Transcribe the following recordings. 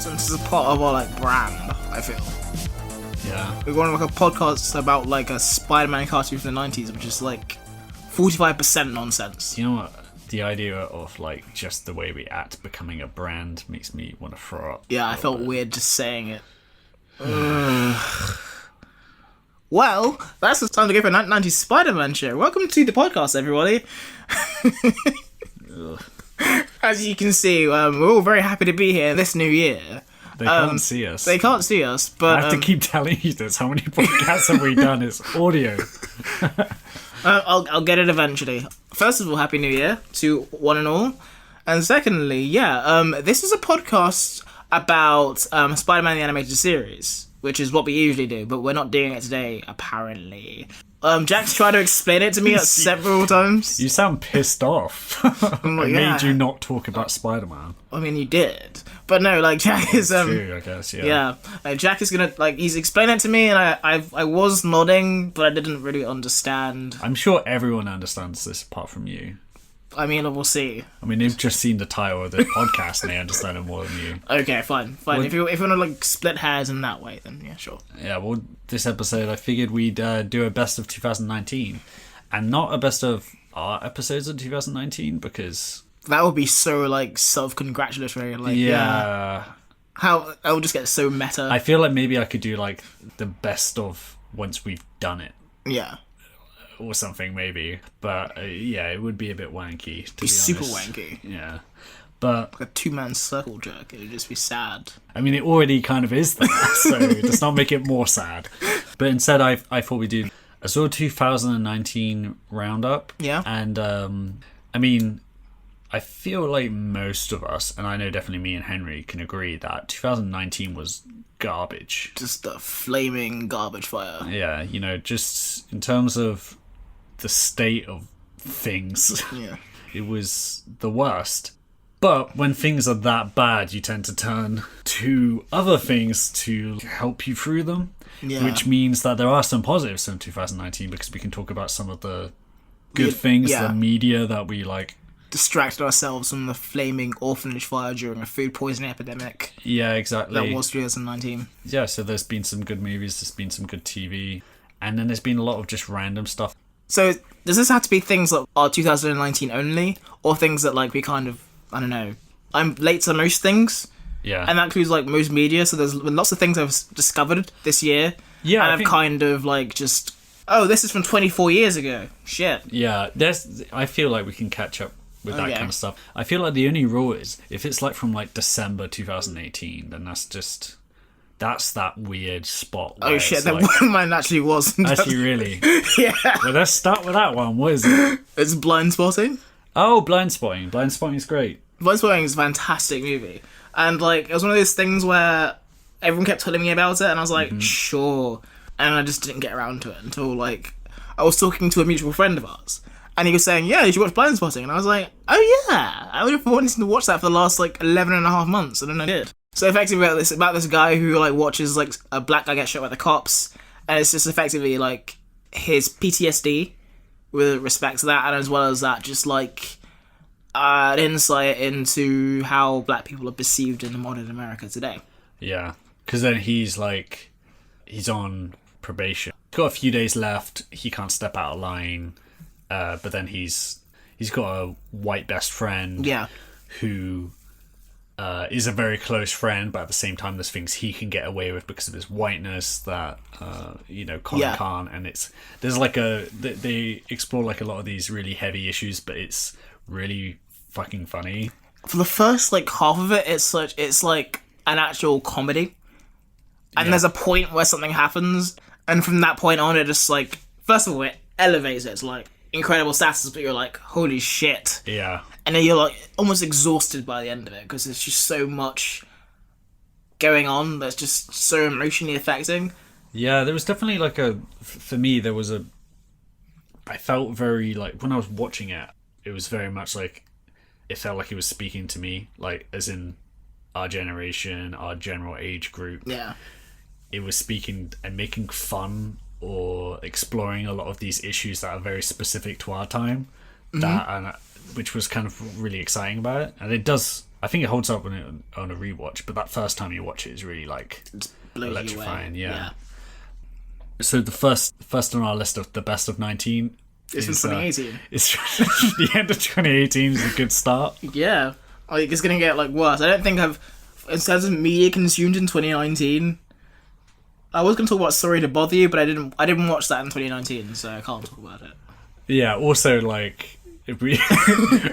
since it's a part of our like brand, I feel. Yeah. We're going to like a podcast about like a Spider-Man cartoon from the 90s, which is like 45% nonsense. You know what? The idea of like just the way we act becoming a brand makes me want to throw up. Yeah, I felt weird just saying it. Well, that's the time to go for a 1990s Spider-Man show. Welcome to the podcast, everybody. As you can see, we're all very happy to be here this new year. They can't see us. They can't see us, but I have to keep telling you this. How many podcasts have we done? It's audio. I'll get it eventually. First of all, Happy New Year to one and all. And secondly, this is a podcast about Spider-Man the Animated Series, which is what we usually do, but we're not doing it today, apparently. Jack's tried to explain it to me several times. You sound pissed off. I made you not talk about Spider-Man. I mean, you did. But no, like, Jack is... true, I guess, yeah. Yeah, Jack is gonna, like, he's explained it to me, and I was nodding, but I didn't really understand. I'm sure everyone understands this apart from you. I mean, we'll see. I mean, they've just seen the title of the podcast and they understand it more than you. Okay, fine. Well, if you want to, like, split hairs in that way, then yeah, sure. Yeah, well, this episode, I figured we'd do a best of 2019. And not a best of our episodes of 2019, because... That would be so, like, self-congratulatory. Like, yeah. How... I would just get so meta. I feel like maybe I could do, like, the best of once we've done it. Yeah. Or something, maybe. But, yeah, it would be a bit wanky, to be honest. Super wanky. Yeah. But... Like a two-man circle jerk. It would just be sad. I mean, it already kind of is that, so does not make it more sad. But instead, I thought we'd do a sort of 2019 roundup. Yeah. And, I mean... I feel like most of us, and I know definitely me and Henry, can agree that 2019 was garbage. Just a flaming garbage fire. Yeah, you know, just in terms of the state of things, Yeah. It was the worst. But when things are that bad, you tend to turn to other things to help you through them. Yeah. Which means that there are some positives in 2019, because we can talk about some of the good things, the media that we like... distracted ourselves from the flaming orphanage fire during a food poisoning epidemic. Yeah, exactly. That was 2019. Yeah, so there's been some good movies, there's been some good TV, and then there's been a lot of just random stuff. So, does this have to be things that are 2019 only, or things that, like, we kind of, I don't know, I'm late to most things, Yeah. and that includes, like, most media, so there's lots of things I've discovered this year, Yeah, and I've kind of, like, just, oh, this is from 24 years ago. Shit. Yeah, I feel like we can catch up with that Okay. kind of stuff. I feel like the only rule is, if it's like from like December 2018, then that's that weird spot where Oh shit, it's that like, one mine actually was. actually really. Yeah. Well, let's start with that one. What is it? It's Blind Spotting. Oh, Blind Spotting. Blind Spotting is great. Blind Spotting is a fantastic movie. And, like, it was one of those things where everyone kept telling me about it, and I was like, sure. And I just didn't get around to it until, like, I was talking to a mutual friend of ours. And he was saying, yeah, you should watch Blind Spotting. And I was like, oh yeah, I would have wanted to watch that for the last, like, 11 and a half months. And then I did. So effectively about this guy who, like, watches, like, a black guy get shot by the cops. And it's just effectively, like, his PTSD with respect to that. And as well as that, just, like, an insight into how black people are perceived in modern America today. Yeah, because then he's on probation. He's got a few days left. He can't step out of line. But then he's got a white best friend who is a very close friend, but at the same time there's things he can get away with because of his whiteness that Colin can't, and there's like they explore like a lot of these really heavy issues, but it's really fucking funny. For the first like half of it, it's like an actual comedy, and there's a point where something happens, and from that point on it just like, first of all, it elevates it to like incredible status, but you're like, holy shit. Yeah. And then you're like almost exhausted by the end of it because there's just so much going on that's just so emotionally affecting. Yeah, there was definitely like for me, I felt very like, when I was watching it, it was very much like, it felt like he was speaking to me, like as in our generation, our general age group. Yeah. It was speaking and making fun or exploring a lot of these issues that are very specific to our time, which was kind of really exciting about it. And it does, I think it holds up on a rewatch, but that first time you watch it is really like blows you electrifying. away. Yeah. So the first on our list of the best of 19 It's from 2018. It's the end of 2018 is a good start. Yeah. Like, it's gonna get, like, worse. I don't think in terms of media consumed in 2019, I was gonna talk about Sorry to Bother You, but I didn't watch that in 2019, so I can't talk about it. Yeah, also, like, if we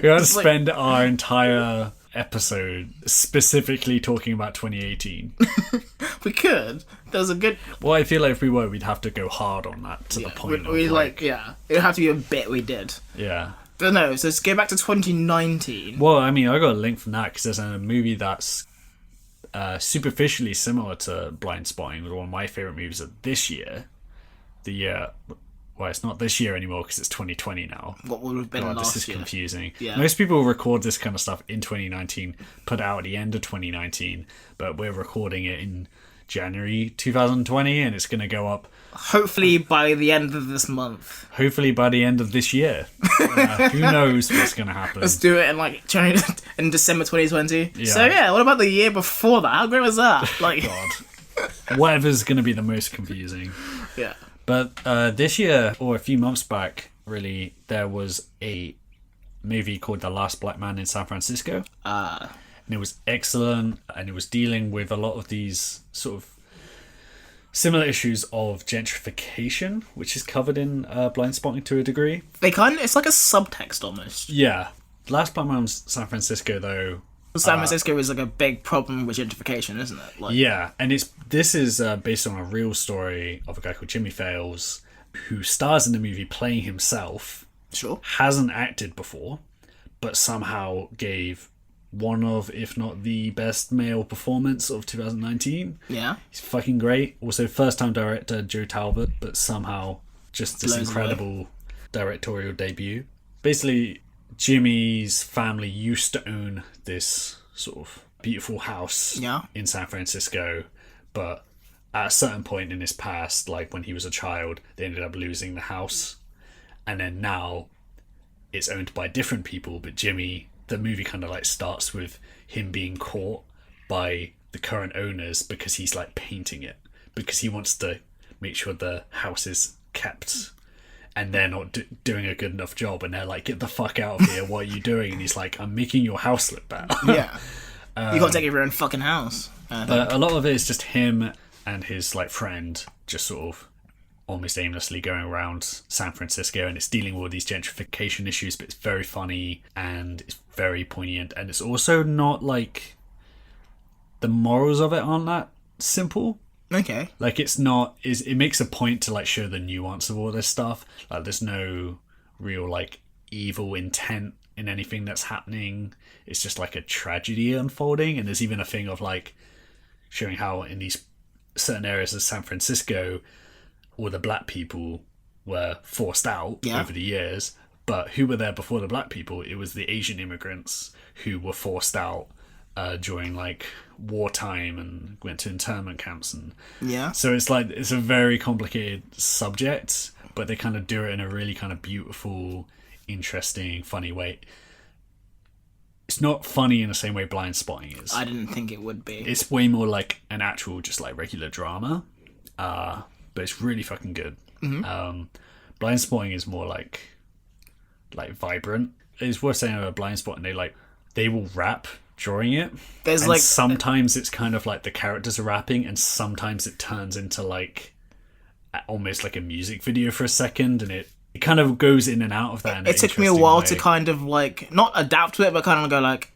gotta spend our entire episode specifically talking about 2018. We could. There's a good... Well, I feel like if we were, we'd have to go hard on that to the point of, yeah. It would have to be a bit we did. Yeah. But no, so let's go back to 2019. Well, I mean, I got a link from that because there's a movie that's superficially similar to Blind Spotting, one of my favourite movies of this year. Well, it's not this year anymore because it's 2020 now. What would have been last year? This is confusing. Yeah. Most people record this kind of stuff in 2019, put it out at the end of 2019, but we're recording it in January 2020, and it's going to go up hopefully by the end of this month. Hopefully by the end of this year. Who knows what's going to happen? Let's do it in December 2020. Yeah. So yeah, what about the year before that? How great was that? Like, God. Whatever's going to be the most confusing. Yeah. But this year, or a few months back, really, there was a movie called The Last Black Man in San Francisco. And it was excellent, and it was dealing with a lot of these sort of similar issues of gentrification, which is covered in Blind Spotting to a degree. It's like a subtext almost. Yeah. Last Black Man in San Francisco, though... San Francisco is like a big problem with gentrification, isn't it? Like, yeah, and this is based on a real story of a guy called Jimmy Fails, who stars in the movie playing himself. Sure. Hasn't acted before, but somehow gave one of, if not the best male performance of 2019. Yeah. He's fucking great. Also, first-time director Joe Talbot, but somehow just this incredible directorial debut. Basically, Jimmy's family used to own this sort of beautiful house in San Francisco, but at a certain point in his past, like when he was a child, they ended up losing the house, and then now it's owned by different people, but Jimmy, the movie kind of like starts with him being caught by the current owners because he's like painting it, because he wants to make sure the house is kept, and they're not doing a good enough job, and they're like, get the fuck out of here, what are you doing? And he's like, I'm making your house look better. Yeah. You gotta take your own fucking house. But a lot of it is just him and his like friend just sort of almost aimlessly going around San Francisco, and it's dealing with all these gentrification issues, but it's very funny and it's very poignant, and it's also not like the morals of it aren't that simple. Okay. Like it makes a point to like show the nuance of all this stuff. Like there's no real like evil intent in anything that's happening. It's just like a tragedy unfolding, and there's even a thing of like showing how in these certain areas of San Francisco all the black people were forced out over the years, but who were there before the black people? It was the Asian immigrants who were forced out during like wartime and went to internment camps, and so it's like it's a very complicated subject, but they kind of do it in a really kind of beautiful, interesting, funny way. It's not funny in the same way Blind Spotting is. I didn't think it would be. It's way more like an actual just like regular drama, but it's really fucking good. Mm-hmm. Blind Spotting is more like vibrant. It's worth saying about Blind Spotting, they will rap during it. There's and like sometimes it's kind of like the characters are rapping, and sometimes it turns into like almost like a music video for a second, and it kind of goes in and out of that. It took me a while to kind of like not adapt to it, but kind of go like,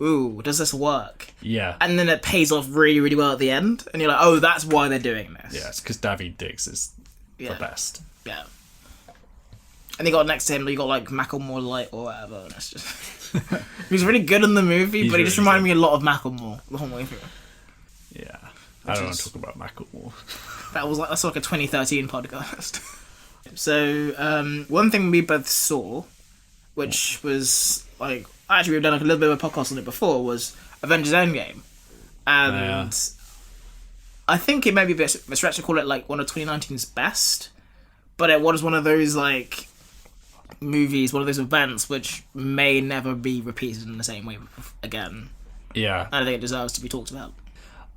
ooh, does this work? Yeah. And then it pays off really, really well at the end, and you're like, oh, that's why they're doing this. Yeah, it's because Daveed Diggs is the best. Yeah. And you got next to him, you got like Macklemore Light or whatever, and it's just he was really good in the movie, but he just reminded me a lot of Macklemore the whole way through. Yeah. I don't want to talk about Macklemore. That's like a 2013 podcast. So, one thing we both saw, which was like, actually we've done like a little bit of a podcast on it before, was Avengers Endgame. And I think it may be a bit of a stretch to call it like one of 2019's best, but it was one of those like movies, one of those events which may never be repeated in the same way again. Yeah. And I think it deserves to be talked about.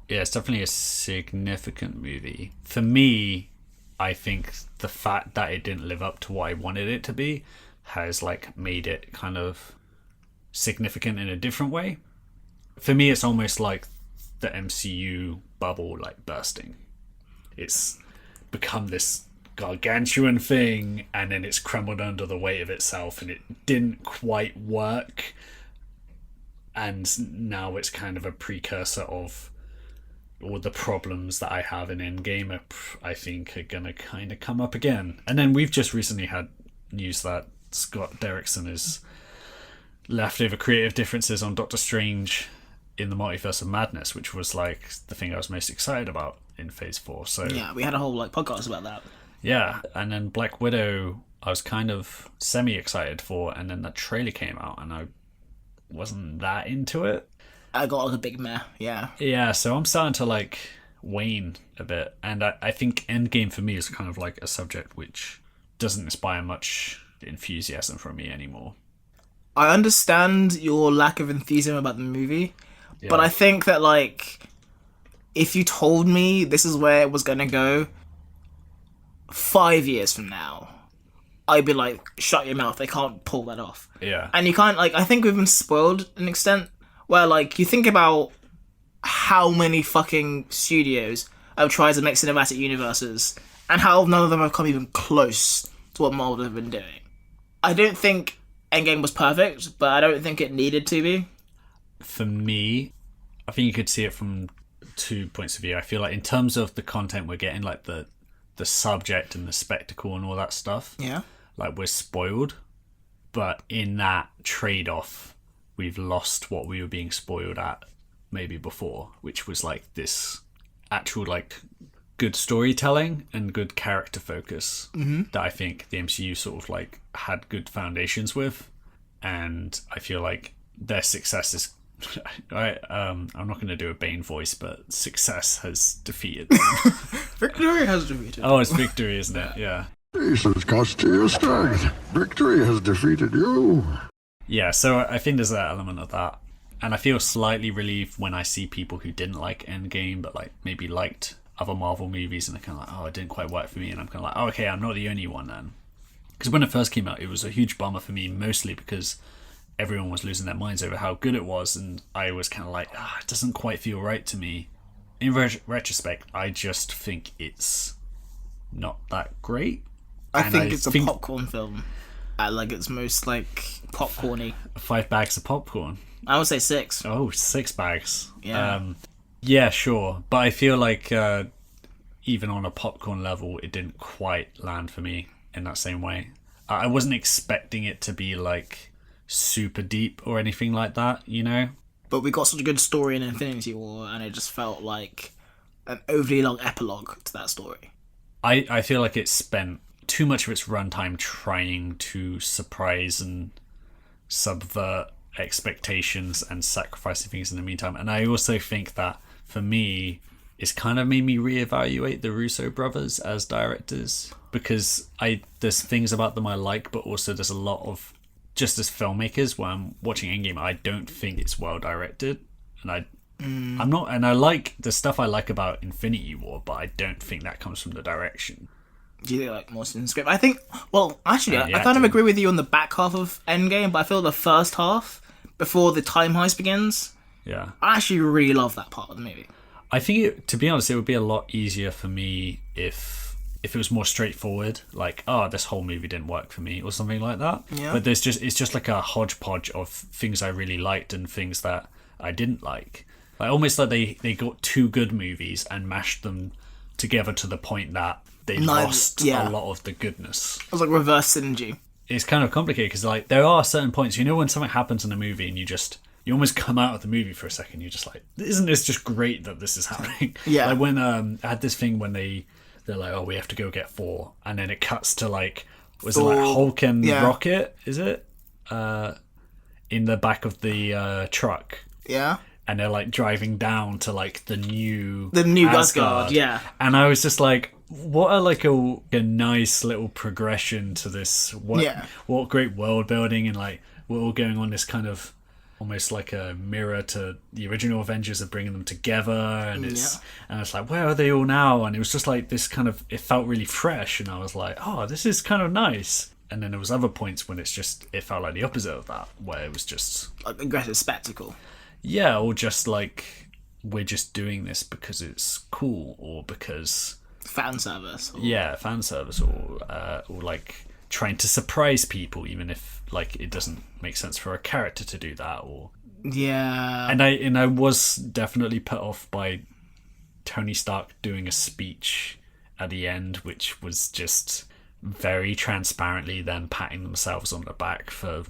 Yeah, it's definitely a significant movie. For me, I think the fact that it didn't live up to what I wanted it to be has like made it kind of significant in a different way. For me, it's almost like the MCU bubble like bursting. It's become this gargantuan thing, and then it's crumbled under the weight of itself, and it didn't quite work. And now it's kind of a precursor of all the problems that I have in Endgame, I think, are going to kind of come up again. And then we've just recently had news that Scott Derrickson has left over creative differences on Doctor Strange in the Multiverse of Madness, which was like the thing I was most excited about in Phase 4. So yeah, we had a whole like podcast about that. Yeah, and then Black Widow I was kind of semi-excited for, and then that trailer came out and I wasn't that into it. I got like a big meh, yeah. Yeah, so I'm starting to like wane a bit, and I think Endgame for me is kind of like a subject which doesn't inspire much enthusiasm from me anymore. I understand your lack of enthusiasm about the movie, but I think that like if you told me this is where it was gonna go 5 years from now, I'd be like, shut your mouth, they can't pull that off. Yeah. And you can't, like, I think we've been spoiled to an extent where, like, you think about how many fucking studios have tried to make cinematic universes and how none of them have come even close to what Marvel have been doing. I don't think Endgame was perfect, but I don't think it needed to be. For me, I think you could see it from 2 points of view. I feel like in terms of the content we're getting, like the subject and the spectacle and all that stuff, Yeah. like we're spoiled. But in that trade-off, we've lost what we were being spoiled at maybe before, which was like this actual like good storytelling and good character focus that I think the MCU sort of like had good foundations with. And I feel like their success is I'm not going to do a Bane voice, but success has defeated them. Victory has defeated. Oh, it's victory, isn't it? Yeah. Peace has cost you your strength. Victory has defeated you. Yeah, so I think there's that element of that. And I feel slightly relieved when I see people who didn't like Endgame, but like maybe liked other Marvel movies, and they're kind of like, oh, it didn't quite work for me. And I'm kind of like, oh, okay, I'm not the only one then. Because when it first came out, it was a huge bummer for me, mostly because everyone was losing their minds over how good it was, and I was kind of like, it doesn't quite feel right to me. In retrospect, I just think it's not that great. I think it's a popcorn film at like its most like popcorny. 5 bags of popcorn. I would say 6. Oh, 6 bags. Yeah. Yeah, sure. But I feel like even on a popcorn level, it didn't quite land for me in that same way. I wasn't expecting it to be like super deep or anything like that, you know? But we got such a good story in Infinity War, and it just felt like an overly long epilogue to that story. I feel like it spent too much of its runtime trying to surprise and subvert expectations and sacrificing things in the meantime. And I also think that, for me, it's kind of made me reevaluate the Russo brothers as directors, because there's things about them I like, but also there's a lot of, just as filmmakers, when I'm watching Endgame, I don't think it's well directed, and I'm not, and I like the stuff I like about Infinity War, but I don't think that comes from the direction. Do you think like more in script? I think, well, actually, I kind of agree with you on the back half of Endgame, but I feel the first half, before the time heist begins, yeah, I actually really love that part of the movie. I think, to be honest, it would be a lot easier for me if it was more straightforward, like, oh, this whole movie didn't work for me, or something like that. Yeah. But it's just like a hodgepodge of things I really liked and things that I didn't like. Like almost like they got 2 good movies and mashed them together to the point that they lost a lot of the goodness. It was like reverse synergy. It's kind of complicated because like there are certain points, you know, when something happens in a movie and you almost come out of the movie for a second. You're just like, isn't this just great that this is happening? Yeah. Like when I had this thing when they're like, oh, we have to go get Thor, and then it cuts to like, was Thor, it like Hulk and Rocket? Is it in the back of the truck? Yeah. And they're like driving down to like the new Asgard, yeah. And I was just like, what a like a nice little progression to this. What great world building, and like we're all going on this kind of almost like a mirror to the original Avengers of bringing them together, and it's like, where are they all now? And it was just like this kind of, it felt really fresh, and I was like, oh, this is kind of nice. And then there was other points when it felt like the opposite of that, where it was just like aggressive spectacle. Yeah, or just like, we're just doing this because it's cool, or because fan service. Fan service, or like trying to surprise people, even if like it doesn't make sense for a character to do that. Or and I was definitely put off by Tony Stark doing a speech at the end, which was just very transparently them patting themselves on the back for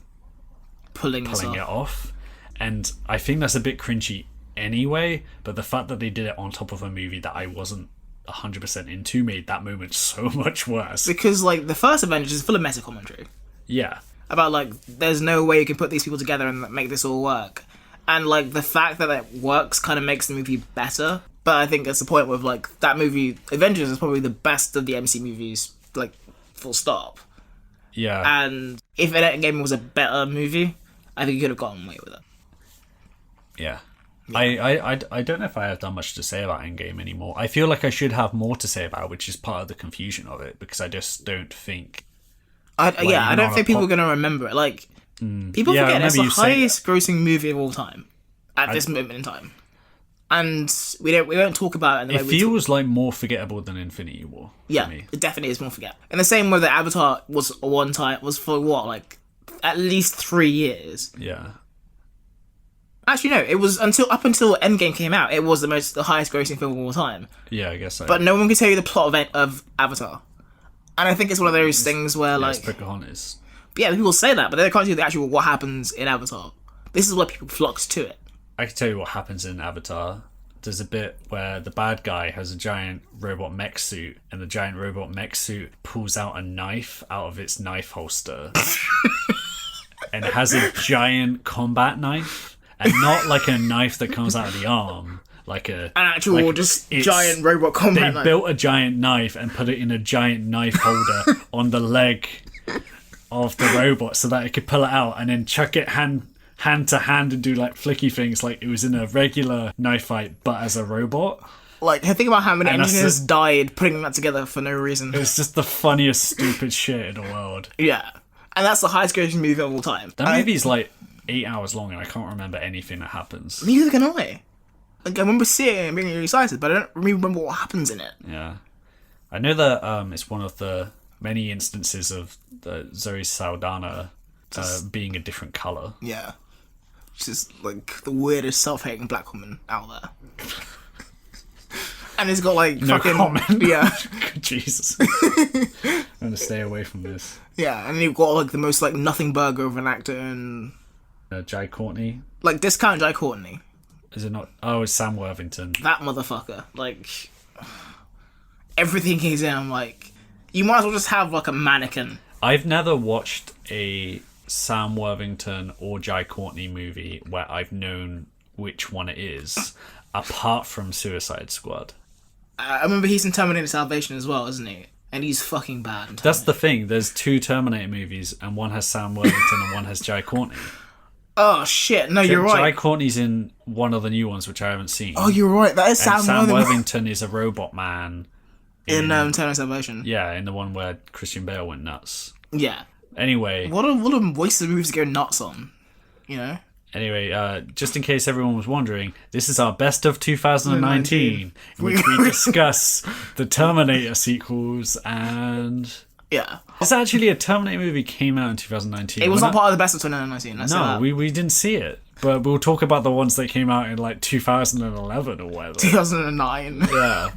pulling it off. And I think that's a bit cringy anyway, but the fact that they did it on top of a movie that I wasn't 100% into made that moment so much worse. Because like the first Avengers is full of meta commentary. Yeah. About like, there's no way you can put these people together and make this all work. And like the fact that it works kind of makes the movie better. But I think that's the point with like that movie, Avengers is probably the best of the MC movies, like full stop. Yeah. And if Endgame was a better movie, I think you could have gotten away with it. Yeah. I don't know if I have done much to say about Endgame anymore. I feel like I should have more to say about it, which is part of the confusion of it, because I just don't think... I don't think people are going to remember it. Like, people forget it's the highest grossing movie of all time at this moment in time. And we won't talk about it in the way it feels like more forgettable than Infinity War. Yeah, me. It definitely is more forgettable. In the same way that Avatar was for what, like at least 3 years. Yeah. Actually, no. It was up until Endgame came out. It was the highest grossing film of all time. Yeah, I guess so. But no one can tell you the plot of Avatar, and I think it's one of those things where like it's Pocahontas. Yeah, people say that, but they can't tell you the actual what happens in Avatar. This is why people flocks to it. I can tell you what happens in Avatar. There's a bit where the bad guy has a giant robot mech suit, and the giant robot mech suit pulls out a knife out of its knife holster, and it has a giant combat knife, and not like a knife that comes out of the arm, like an actual giant robot combat knife. They built a giant knife and put it in a giant knife holder on the leg of the robot so that it could pull it out and then chuck it hand to hand and do like flicky things like it was in a regular knife fight but as a robot. Like, think about how many engineers died putting that together for no reason. It's just the funniest stupid shit in the world. Yeah. And that's the highest grossing movie of all time. That movie's like 8 hours long and I can't remember anything that happens. Neither can I. Like, I remember seeing it and being really excited, but I don't really remember what happens in it. Yeah. I know that it's one of the many instances of the Zoe Saldana being a different colour. Yeah. She's like the weirdest self-hating black woman out there. And it's got like no fucking... comment. Yeah. Jesus. I'm going to stay away from this. Yeah, and you've got like the most like nothing burger of an actor and... Jai Courtney. Like, discount Jai Courtney. Is it not? Oh, it's Sam Worthington. That motherfucker. Like, everything he's in, I'm like, you might as well just have like a mannequin. I've never watched a Sam Worthington or Jai Courtney movie where I've known which one it is, apart from Suicide Squad. I remember he's in Terminator Salvation as well, isn't he? And he's fucking bad. That's the thing. There's 2 Terminator movies, and one has Sam Worthington and one has Jai Courtney. Oh shit! No, you're right. Jai Courtney's in one of the new ones, which I haven't seen. Oh, you're right. That is Sam Worthington is a robot man in Terminator Salvation. Yeah, in the one where Christian Bale went nuts. Yeah. Anyway, what a waste of movies to go nuts on, you know. Anyway, just in case everyone was wondering, this is our best of 2019, in which we discuss the Terminator sequels and. Yeah. It's actually a Terminator movie came out in 2019. It was not part of the best of 2019. No, we didn't see it. But we'll talk about the ones that came out in like 2011 or whatever. 2009. Yeah.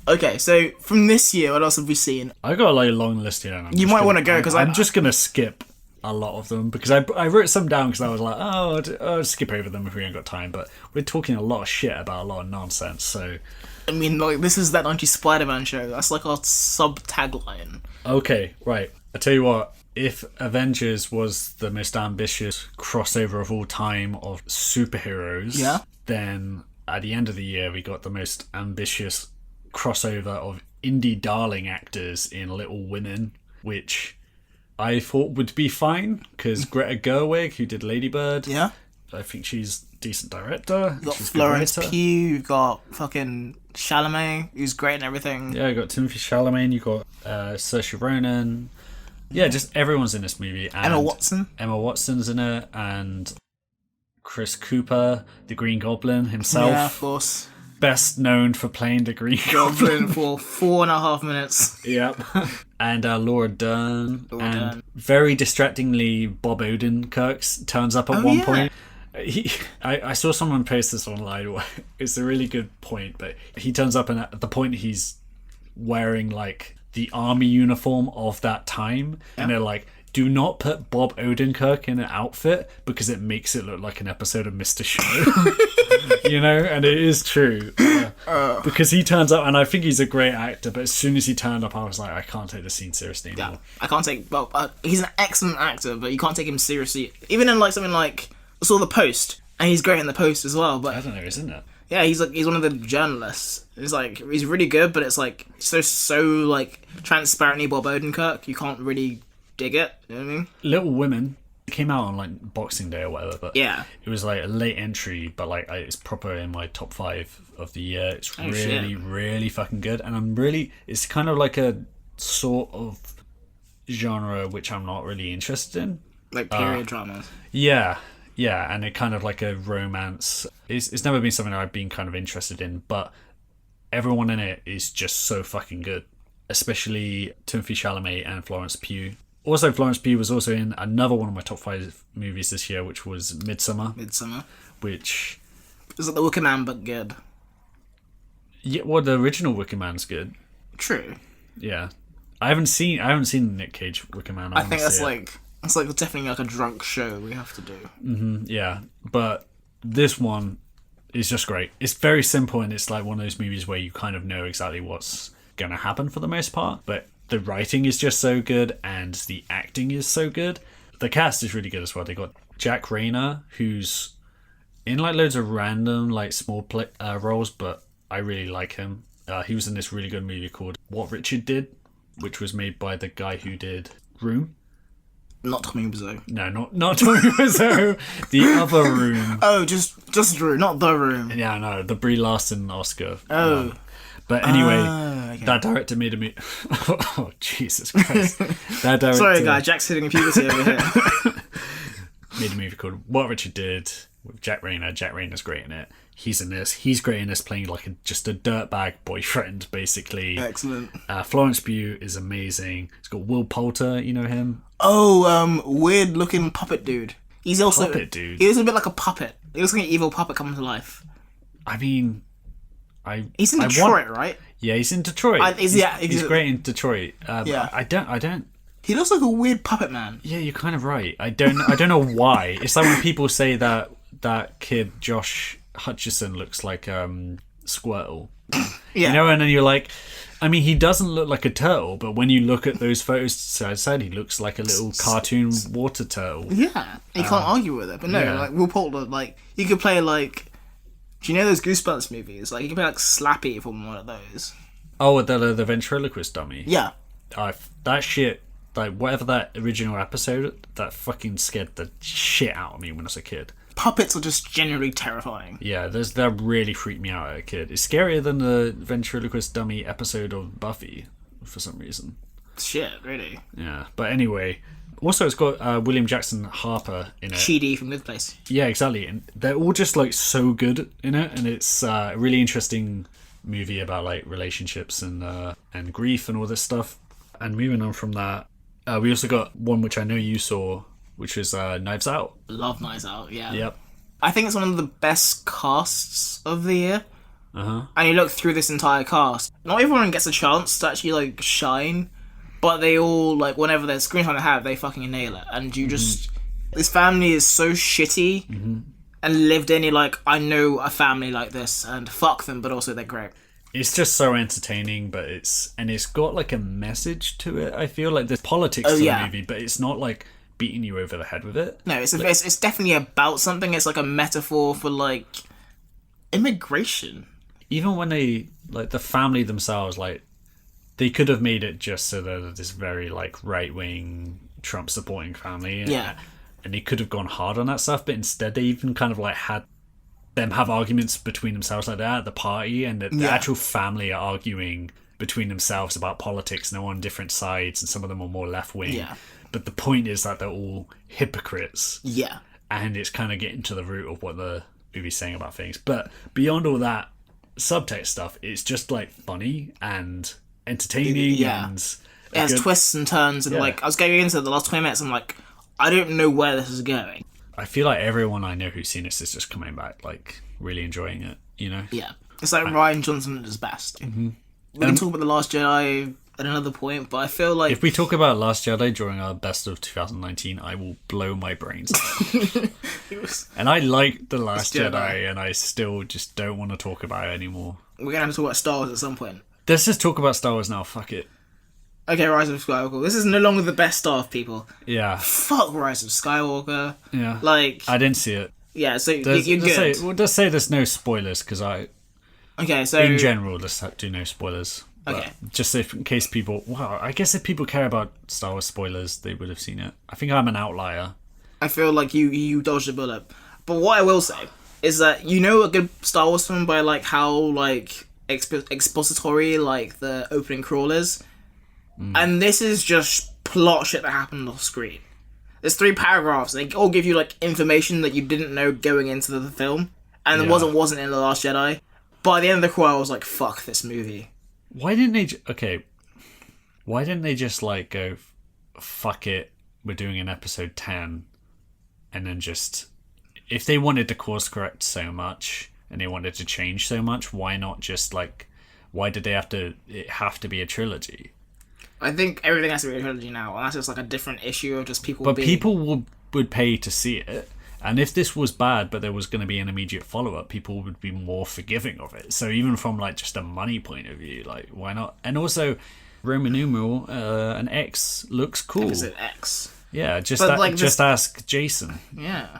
Okay, so from this year, what else have we seen? I got like a long list here. You might want to go because I'm just going to skip a lot of them because I wrote some down because I was like, I'll skip over them if we ain't got time. But we're talking a lot of shit about a lot of nonsense, so... I mean, like, this is that anti-Spider-Man show. That's like our sub-tagline. Okay, right. I tell you what, if Avengers was the most ambitious crossover of all time of superheroes, then at the end of the year we got the most ambitious crossover of indie darling actors in Little Women, which I thought would be fine, because Greta Gerwig, who did Lady Bird, I think she's decent director. You got She's a good Florence writer. Pugh, you've got fucking Chalamet, who's great and everything. Yeah, you got Timothy Chalamet, you got Saoirse Ronan. Yeah, just everyone's in this movie. And Emma Watson. Emma Watson's in it, and Chris Cooper, the Green Goblin himself. Yeah, of course. Best known for playing the Green Goblin. Goblin for 4.5 minutes. Yep. And Laura Dern. Laura and Dern. very distractingly, Bob Odenkirk turns up at one point. I saw someone post this online. It's a really good point, but he turns up and at the point he's wearing like the army uniform of that time, and they're like, do not put Bob Odenkirk in an outfit because it makes it look like an episode of Mr. Show. You know, and it is true. Because he turns up, and I think he's a great actor, but as soon as he turned up, I was like, I can't take the scene seriously anymore. Yeah, I can't take. Well, he's an excellent actor, but you can't take him seriously. Even in like something like I saw The Post, and he's great in The Post as well. But I don't know, isn't it? yeah, he's one of the journalists. He's really good, but it's like so like transparently Bob Odenkirk. You can't really dig it. You know what I mean? Little Women came out on like Boxing Day or whatever, but Yeah. it was like a late entry, but like it's proper in my top 5 of the year. It's really fucking good, and it's kind of like a sort of genre which I'm not really interested in. Like period dramas. Yeah, and it kind of like a romance. It's never been something I've been kind of interested in, but everyone in it is just so fucking good, especially Timothy Chalamet and Florence Pugh. Also, Florence Pugh was also in another one of my top 5 movies this year, which was Midsommar. Which... It's like The Wicker Man, but good. Yeah, well, the original Wicker Man's good. True. Yeah. I haven't seen the Nick Cage Wicker Man. I think that's definitely like a drunk show we have to do. Yeah, but this one is just great. It's very simple, and it's like one of those movies where you kind of know exactly what's going to happen for the most part, but the writing is just so good, and the acting is so good. The cast is really good as well. They got Jack Rayner, who's in like loads of random like small roles, but I really like him. He was in this really good movie called What Richard Did, which was made by the guy who did Room. Not Tommy Wiseau. No, not Tommy Wiseau. The other Room. Oh, just Room, not The Room. Yeah, no, the Brie Larson Oscar. Oh. But anyway, okay. that director made a movie. Oh, Jesus Christ. That director Sorry, guys, Jack's hitting puberty over here. made a movie called What Richard Did with Jack Rayner. Jack Rayner's great in it. He's in this. He's great in this, playing like just a dirtbag boyfriend, basically. Excellent. Florence Pugh is amazing. It's got Will Poulter, you know him? Oh, weird looking puppet dude. He's also Puppet dude? He was a bit like a puppet. He was like an evil puppet coming to life. I mean... He's in Detroit, right? Yeah, he's in Detroit. He's great in Detroit. Yeah. I don't... He looks like a weird puppet man. Yeah, you're kind of right. I don't know why. It's like when people say that kid Josh Hutcherson looks like Squirtle. Yeah. You know, and then you're like, I mean, he doesn't look like a turtle, but when you look at those photos side by side, he looks like a little cartoon water turtle. Yeah, you can't argue with it. But no, yeah. like Will Poulter, like you could play like, do you know those Goosebumps movies? Like you could play like Slappy from one of those. Oh, the ventriloquist dummy. Yeah, that shit. Like whatever that original episode, that fucking scared the shit out of me when I was a kid. puppets are just generally terrifying. Yeah, that really freaked me out as a kid. It's scarier than the ventriloquist dummy episode of Buffy for some reason. Shit, really. Yeah, but anyway. Also, it's got William Jackson Harper in it. Chidi from Good Place. Yeah, exactly. And they're all just like so good in it, and it's a really interesting movie about like relationships and grief and all this stuff. And moving on from that, we also got one which I know you saw, which is Knives Out. Love Knives Out, yeah. Yep. I think it's one of the best casts of the year. Uh-huh. And you look through this entire cast, not everyone gets a chance to actually like shine, but they all, like, whenever there's screen time they have, they fucking nail it. And you just, this family is so shitty and lived in, you're like, I know a family like this, and fuck them, but also they're great. It's just so entertaining, but it's got like a message to it. I feel like there's politics to the movie, but it's not like beating you over the head with it. No, it's definitely about something. It's like a metaphor for like immigration. Even when they, like, the family themselves, like, they could have made it just so that this very like right wing Trump supporting family. Yeah. and they could have gone hard on that stuff, but instead they even kind of like had them have arguments between themselves like that at the party, and the actual family are arguing between themselves about politics, and they're on different sides, and some of them are more left wing. Yeah. But the point is that they're all hypocrites. Yeah. And it's kind of getting to the root of what the movie's saying about things. But beyond all that subtext stuff, it's just like funny and entertaining. Yeah. And it has twists and turns, and like I was going into the last 20 minutes, I'm like, I don't know where this is going. I feel like everyone I know who's seen this is just coming back, like really enjoying it, you know? Yeah. It's like Ryan Johnson at his best. Mm-hmm. We can talk about The Last Jedi at another point, but I feel like... If we talk about Last Jedi during our best of 2019, I will blow my brains out. And I like The Last Jedi, and I still just don't want to talk about it anymore. We're going to have to talk about Star Wars at some point. Let's just talk about Star Wars now, fuck it. Okay, Rise of Skywalker. This is no longer the best Star Wars people. Yeah. Fuck Rise of Skywalker. Yeah. Like... I didn't see it. Yeah, so you're good. Let's say there's no spoilers, because Okay, so... in general, let's do no spoilers. Okay. Just in case people... Wow, I guess if people care about Star Wars spoilers, they would have seen it. I think I'm an outlier. I feel like you dodged a bullet. But what I will say is that you know a good Star Wars film by like how like expository like the opening crawl is. And this is just plot shit that happened off screen. There's 3 paragraphs, and they all give you like information that you didn't know going into the film, and it wasn't in The Last Jedi. By the end of the crawl, I was like, "Fuck this movie." Why didn't they? Why didn't they just like go, "Fuck it, we're doing an episode 10," and then just, if they wanted to course correct so much and they wanted to change so much, why not just like, why did they have to be a trilogy? I think everything has to be a trilogy now, and that's just like a different issue of just people. But people would pay to see it, and if this was bad, but there was going to be an immediate follow up, people would be more forgiving of it. So even from like just a money point of view, like why not? And also, Roman numeral an X looks cool. Is it X? Yeah, just ask Jason. Yeah.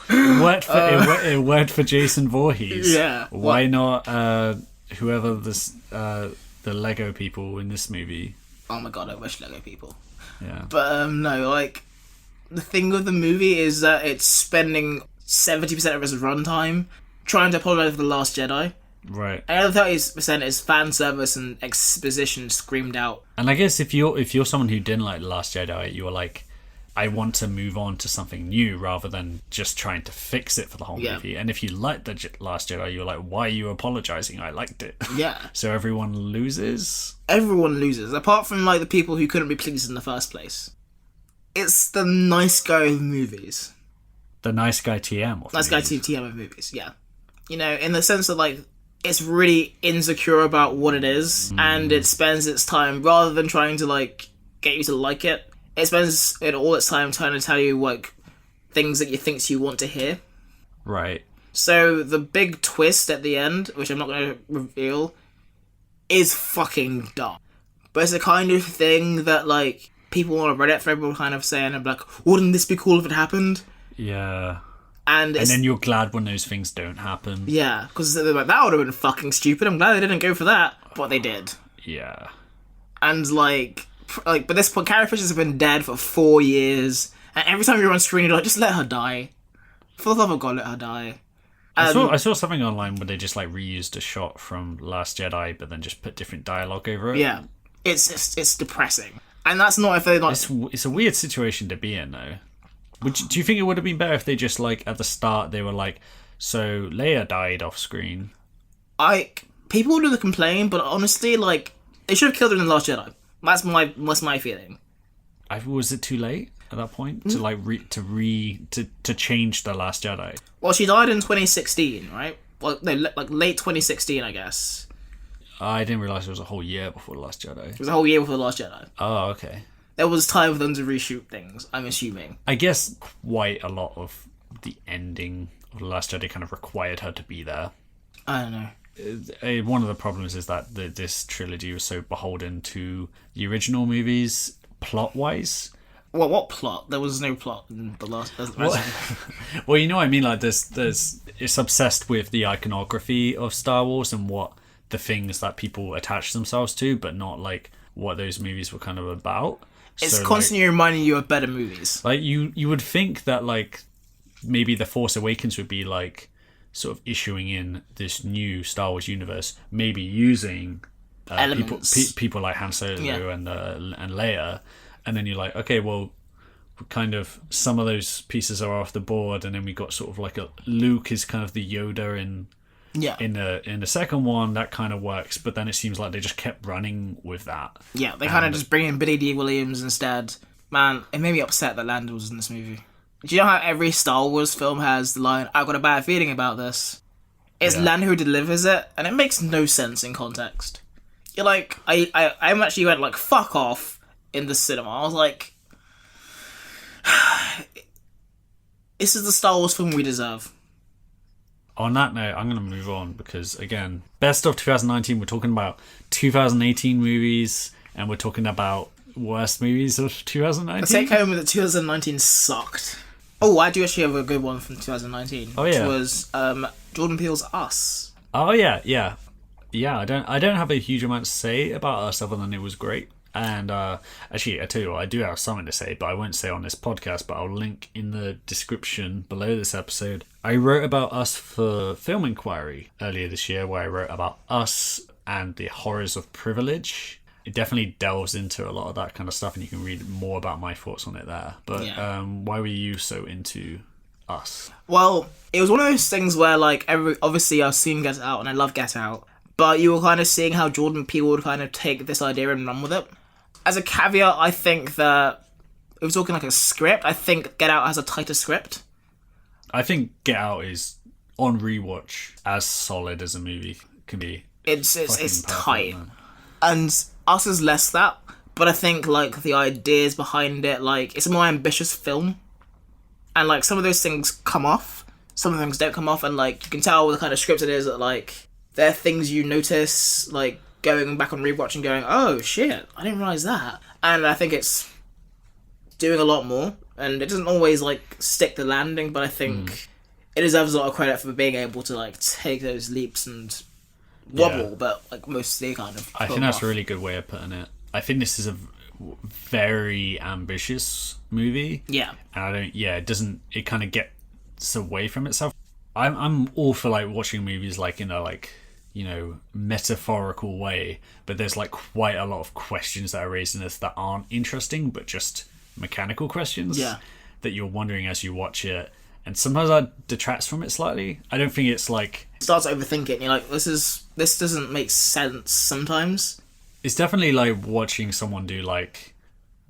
It worked for Jason Voorhees. Yeah. Why not whoever this the Lego people in this movie? Oh my god, I wish Lego people. Yeah. But no, like the thing with the movie is that it's spending 70% of its runtime trying to apologize for The Last Jedi. Right. And the other 30% is fan service and exposition screamed out. And I guess if you're someone who didn't like The Last Jedi, you were like, I want to move on to something new rather than just trying to fix it for the whole movie. And if you liked The Last Jedi, you're like, why are you apologizing? I liked it. Yeah. So everyone loses? Everyone loses, apart from like the people who couldn't be pleased in the first place. It's the nice guy of movies. The nice guy TM of nice movies. guy TM of movies, yeah. You know, in the sense that like, it's really insecure about what it is, and it spends its time, rather than trying to like, get you to like it, it spends all its time trying to tell you like things that you think you want to hear. Right. So the big twist at the end, which I'm not going to reveal, is fucking dumb. But it's the kind of thing that like people on Reddit thread were kind of saying, I'm like, wouldn't this be cool if it happened? Yeah. And then you're glad when those things don't happen. Yeah, because they're like, that would have been fucking stupid. I'm glad they didn't go for that, but they did. Yeah. And like, but this point, Carrie Fisher's have been dead for 4 years, and every time you're on screen, you're like, just let her die. For the love of God, let her die. I saw something online where they just like reused a shot from Last Jedi, but then just put different dialogue over it. Yeah, it's depressing, and that's not if they like. It's a weird situation to be in, though. Do you think it would have been better if they just like at the start they were like, so Leia died off screen? People would have complained, but honestly, like they should have killed her in The Last Jedi. That's my feeling. Was it too late at that point to like to change The Last Jedi? Well, she died in 2016, right? Well, no, like late 2016, I guess. I didn't realize it was a whole year before The Last Jedi. It was a whole year before The Last Jedi. Oh, okay. There was time for them to reshoot things, I'm assuming. I guess quite a lot of the ending of The Last Jedi kind of required her to be there. I don't know. One of the problems is that this trilogy was so beholden to the original movies, plot-wise. Well, what plot? There was no plot in the last. Well, you know what I mean. Like, it's obsessed with the iconography of Star Wars and what the things that people attach themselves to, but not like what those movies were kind of about. It's So, constantly reminding you of better movies. like you would think that like maybe The Force Awakens would be like sort of issuing in this new Star Wars universe, maybe using Elements. people like Han Solo Yeah. and Leia, and then you're like, okay, well, kind of some of those pieces are off the board, and then we got sort of like a Luke is kind of the Yoda in the second one. That kind of works, but then it seems like they just kept running with that. Yeah, they kind of just bring in Billy D. Williams instead. Man, it made me upset that Lando was in this movie. Do you know how every Star Wars film has the line, "I've got a bad feeling about this"? It's Lando who delivers it, and it makes no sense in context. You're like, I actually went like, fuck off in the cinema. I was like, this is the Star Wars film we deserve. On that note, I'm going to move on because, again, best of 2019, we're talking about 2018 movies, and we're talking about worst movies of 2019. The take home with the 2019 sucked. Oh, I do actually have a good one from 2019. Oh, yeah. Which was Jordan Peele's Us. Oh, yeah. I don't have a huge amount to say about Us other than it was great. And actually, I tell you what, I do have something to say, but I won't say on this podcast, but I'll link in the description below this episode. I wrote about Us for Film Inquiry earlier this year, where I wrote about Us and the horrors of privilege. It definitely delves into a lot of that kind of stuff, and you can read more about my thoughts on it there. But why were you so into Us? Well, it was one of those things where, like, obviously I've seen Get Out, and I love Get Out, but you were kind of seeing how Jordan Peele would kind of take this idea and run with it. As a caveat, I think that if we're talking like a script, I think Get Out has a tighter script. I think Get Out is, on rewatch, as solid as a movie can be. It's Perfect, tight. man. And Us is less that, but I think, like, the ideas behind it, like, it's a more ambitious film. And, like, some of those things come off, some of the things don't come off, and, like, you can tell the kind of script it is that, like, there are things you notice, like, going back on rewatch and going, oh shit, I didn't realise that. And I think it's doing a lot more, and it doesn't always like stick the landing, but I think it deserves a lot of credit for being able to like take those leaps and wobble, but like mostly kind of. I think that's a really good way of putting it. I think this is a very ambitious movie. Yeah. And it kind of gets away from itself. I'm all for like watching movies like in a like, you know, metaphorical way, but there's like quite a lot of questions that are raised in this that aren't interesting, but just mechanical questions that you're wondering as you watch it, and sometimes that detracts from it slightly. I don't think it's like starts overthinking. You're like, this doesn't make sense sometimes. It's definitely like watching someone do like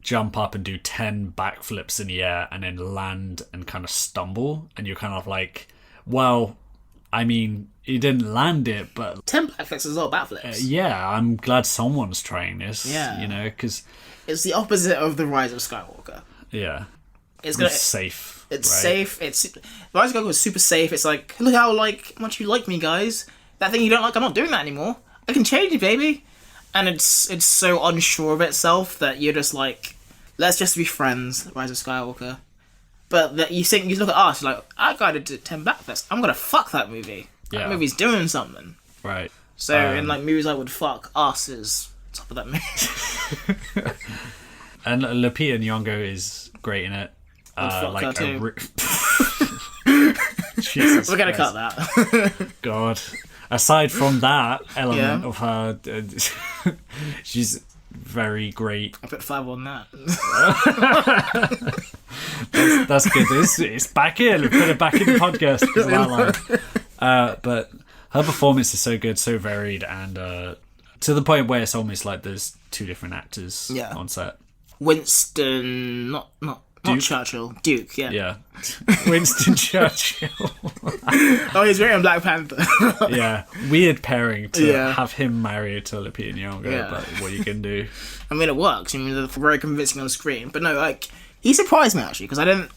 jump up and do 10 backflips in the air and then land and kind of stumble, and you're kind of like, well, I mean, he didn't land it, but 10 backflips is all backflips. yeah, I'm glad someone's trying this. Yeah. You know, because It's the opposite of the Rise of Skywalker. yeah, It's safe. It's right? safe. It's Rise of Skywalker is super safe. It's like, look how like much you like me, guys. That thing you don't like, I'm not doing that anymore. I can change it, baby. And it's so unsure of itself that you're just like, let's just be friends, Rise of Skywalker. But that you look at us, like, I gotta do 10 backflips. I'm gonna fuck that movie. Yeah. That movie's doing something. Right. So in like movies I would fuck, Us is top of that movie. And Lupita Nyong'o is great in it. fuck her too. Jesus We're gonna Christ. cut that. God. Aside from that element Yeah. of her, she's very great. I put 5 on that. That's good. It's back in. Put it back in the podcast because of that line. But her performance is so good, so varied, and to the point where it's almost like there's 2 different actors on set. Winston, not Churchill, Duke, yeah. Yeah. Winston Churchill. Oh, he's great in Black Panther. Yeah. Weird pairing to Yeah. have him married to Lupita Nyong'o, Yeah. but what you can do. I mean, it works. I mean, they're very convincing on screen. But no, like, he surprised me, actually, because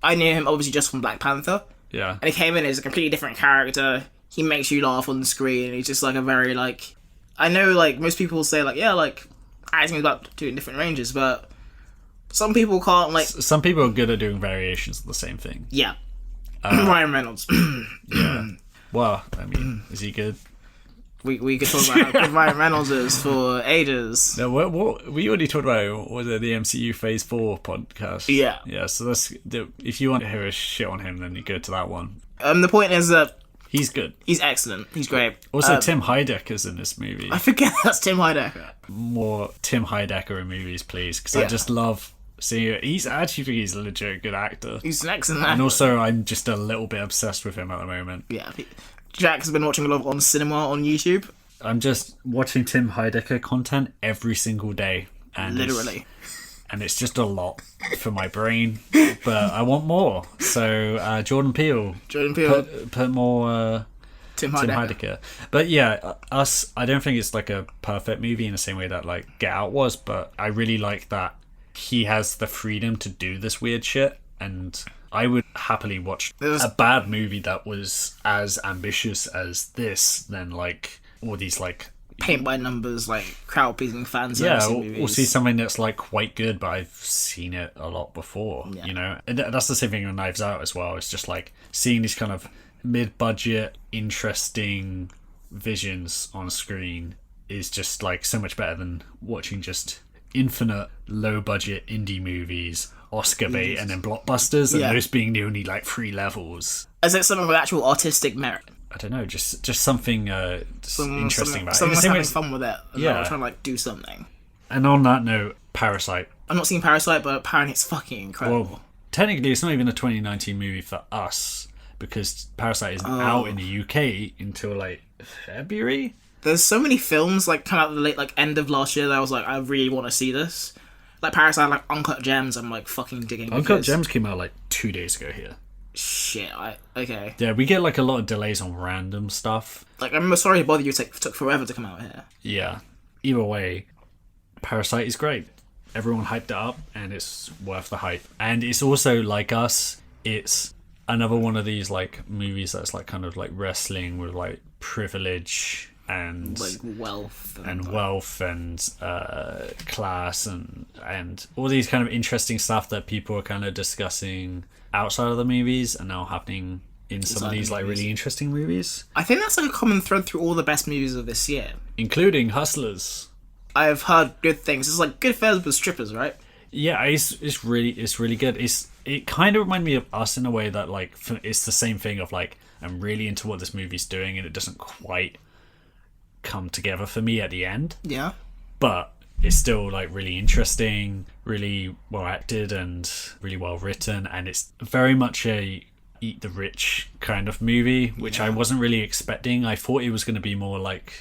I knew him, obviously, just from Black Panther. Yeah. And he came in as a completely different character. He makes you laugh on the screen. He's just, like, a very, like... I know, like, most people say, like, yeah, like, acting is about 2 different ranges, but... Some people can't, like... Some people are good at doing variations of the same thing. Yeah. Ryan Reynolds. Yeah. Well, I mean, is he good? We could talk about how good Ryan Reynolds is for ages. No, what we already talked about was the MCU Phase 4 podcast. Yeah. Yeah, so if you want to hear a shit on him, then you go to that one. The point is that he's good. He's excellent. He's great. Also, Tim Heidecker's in this movie. I forget that's Tim Heidecker. More Tim Heidecker in movies, please, because I just love seeing it. I actually think he's a legit good actor. He's an excellent actor. And also, I'm just a little bit obsessed with him at the moment. Yeah. Jack has been watching a lot on cinema on YouTube. I'm just watching Tim Heidecker content every single day. And Literally. It's just a lot for my brain, but I want more. So Jordan Peele put more Tim Heidecker. But yeah, Us, I don't think it's like a perfect movie in the same way that like Get Out was, but I really like that he has the freedom to do this weird shit, and I would happily watch a bad movie that was as ambitious as this than like all these like paint by numbers, like crowd pleasing fans. Or see something that's like quite good, but I've seen it a lot before. Yeah. You know, and that's the same thing with Knives Out as well. It's just like seeing these kind of mid-budget, interesting visions on screen is just like so much better than watching just infinite low-budget indie movies, Oscar bait, and then blockbusters, and those being the only like 3 levels. Is it something with actual artistic merit? I don't know, just something interesting about it. Someone's having fun with it. And trying to like do something. And on that note, Parasite. I've not seen Parasite, but apparently it's fucking incredible. Well, technically, it's not even a 2019 movie for us because Parasite isn't out in the UK until like February. There's so many films like come out the late end of last year that I was like, I really want to see this. Like Parasite, like Uncut Gems, I'm like fucking digging. Uncut Gems came out like 2 days ago here. Shit, okay. Yeah, we get like a lot of delays on random stuff. Like, I'm sorry to bother you, took forever to come out here. Yeah. Either way, Parasite is great. Everyone hyped it up, and it's worth the hype. And it's also, like Us, it's another one of these like movies that's like kind of like wrestling with like privilege and like wealth and class and all these kind of interesting stuff that people are kind of discussing outside of the movies and now happening in some of these like really interesting movies. I think that's like a common thread through all the best movies of this year, including Hustlers. I've heard good things. It's like Goodfellas with strippers, right? Yeah, it's really good. It kind of reminds me of Us in a way that like it's the same thing of like I'm really into what this movie's doing and it doesn't quite come together for me at the end. Yeah. But it's still like really interesting, really well acted and really well written, and it's very much a eat the rich kind of movie, which I wasn't really expecting. I thought it was going to be more like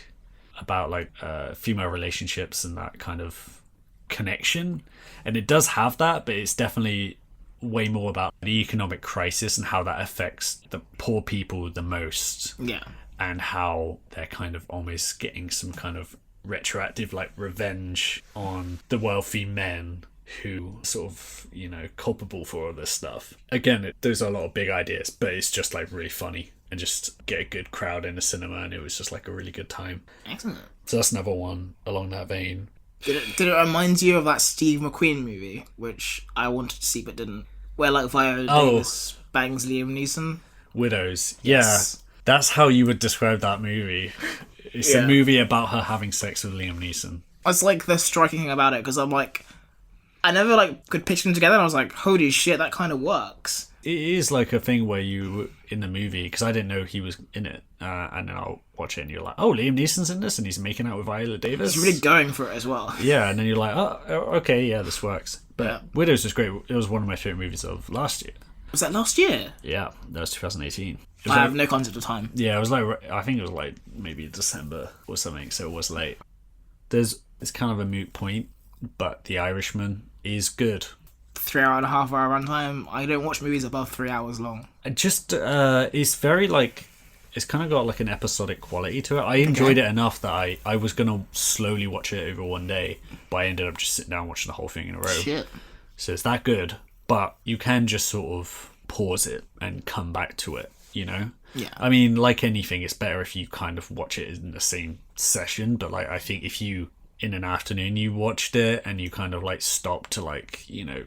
about like female relationships and that kind of connection, and it does have that, but it's definitely way more about the economic crisis and how that affects the poor people the most. Yeah. And how they're kind of almost getting some kind of retroactive like revenge on the wealthy men who sort of, you know, culpable for all this stuff. Again, those are a lot of big ideas, but it's just like really funny and just get a good crowd in the cinema, and it was just like a really good time. Excellent. So that's another one along that vein. Did it remind you of that Steve McQueen movie, which I wanted to see but didn't, where like Viola Davis bangs Liam Neeson? Widows. Yes. Yeah. That's how you would describe that movie. It's a movie about her having sex with Liam Neeson. It's like the striking thing about it, because I'm like, I never like could picture them together, and I was like, holy shit, that kind of works. It is like a thing where you, in the movie, because I didn't know he was in it, and then I'll watch it and you're like, oh, Liam Neeson's in this and he's making out with Viola Davis? He's really going for it as well. Yeah, and then you're like, oh, okay, yeah, this works. But Widows was great. It was one of my favourite movies of last year. Was that last year? Yeah, that was 2018. I have no concept of time. Yeah, it was like, I think it was like maybe December or something, so it was late. It's kind of a moot point, but The Irishman is good. 3.5 hour runtime. I don't watch movies above 3 hours long. It's very like, it's kind of got like an episodic quality to it. I enjoyed it enough that I was going to slowly watch it over one day, but I ended up just sitting down watching the whole thing in a row. Shit. So it's that good, but you can just sort of pause it and come back to it, you know? Yeah. I mean, like anything, it's better if you kind of watch it in the same session, but like I think if you, in an afternoon, you watched it and you kind of like stopped to like, you know,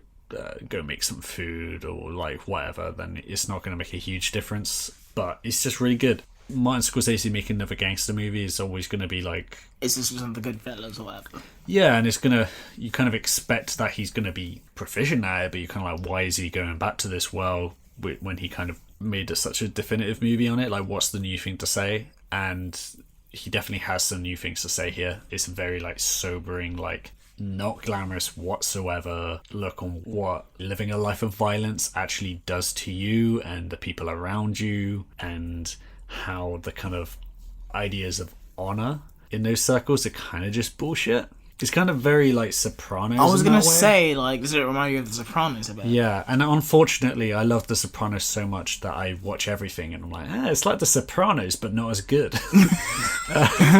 go make some food or like whatever, then it's not going to make a huge difference. But it's just really good. Martin Scorsese making another gangster movie is always going to be like, It's just some of the good fellas or whatever. yeah, and you kind of expect that he's going to be proficient at it, but you're kind of like, why is he going back to this world when he kind of made such a definitive movie on it? Like, what's the new thing to say? And he definitely has some new things to say here. It's very like sobering, like not glamorous whatsoever look on what living a life of violence actually does to you and the people around you, and how the kind of ideas of honor in those circles are kind of just bullshit. It's kind of very like Sopranos. I was going to say, like, does it remind you of The Sopranos a bit? Yeah, and unfortunately, I love The Sopranos so much that I watch everything, and I'm like, it's like The Sopranos, but not as good.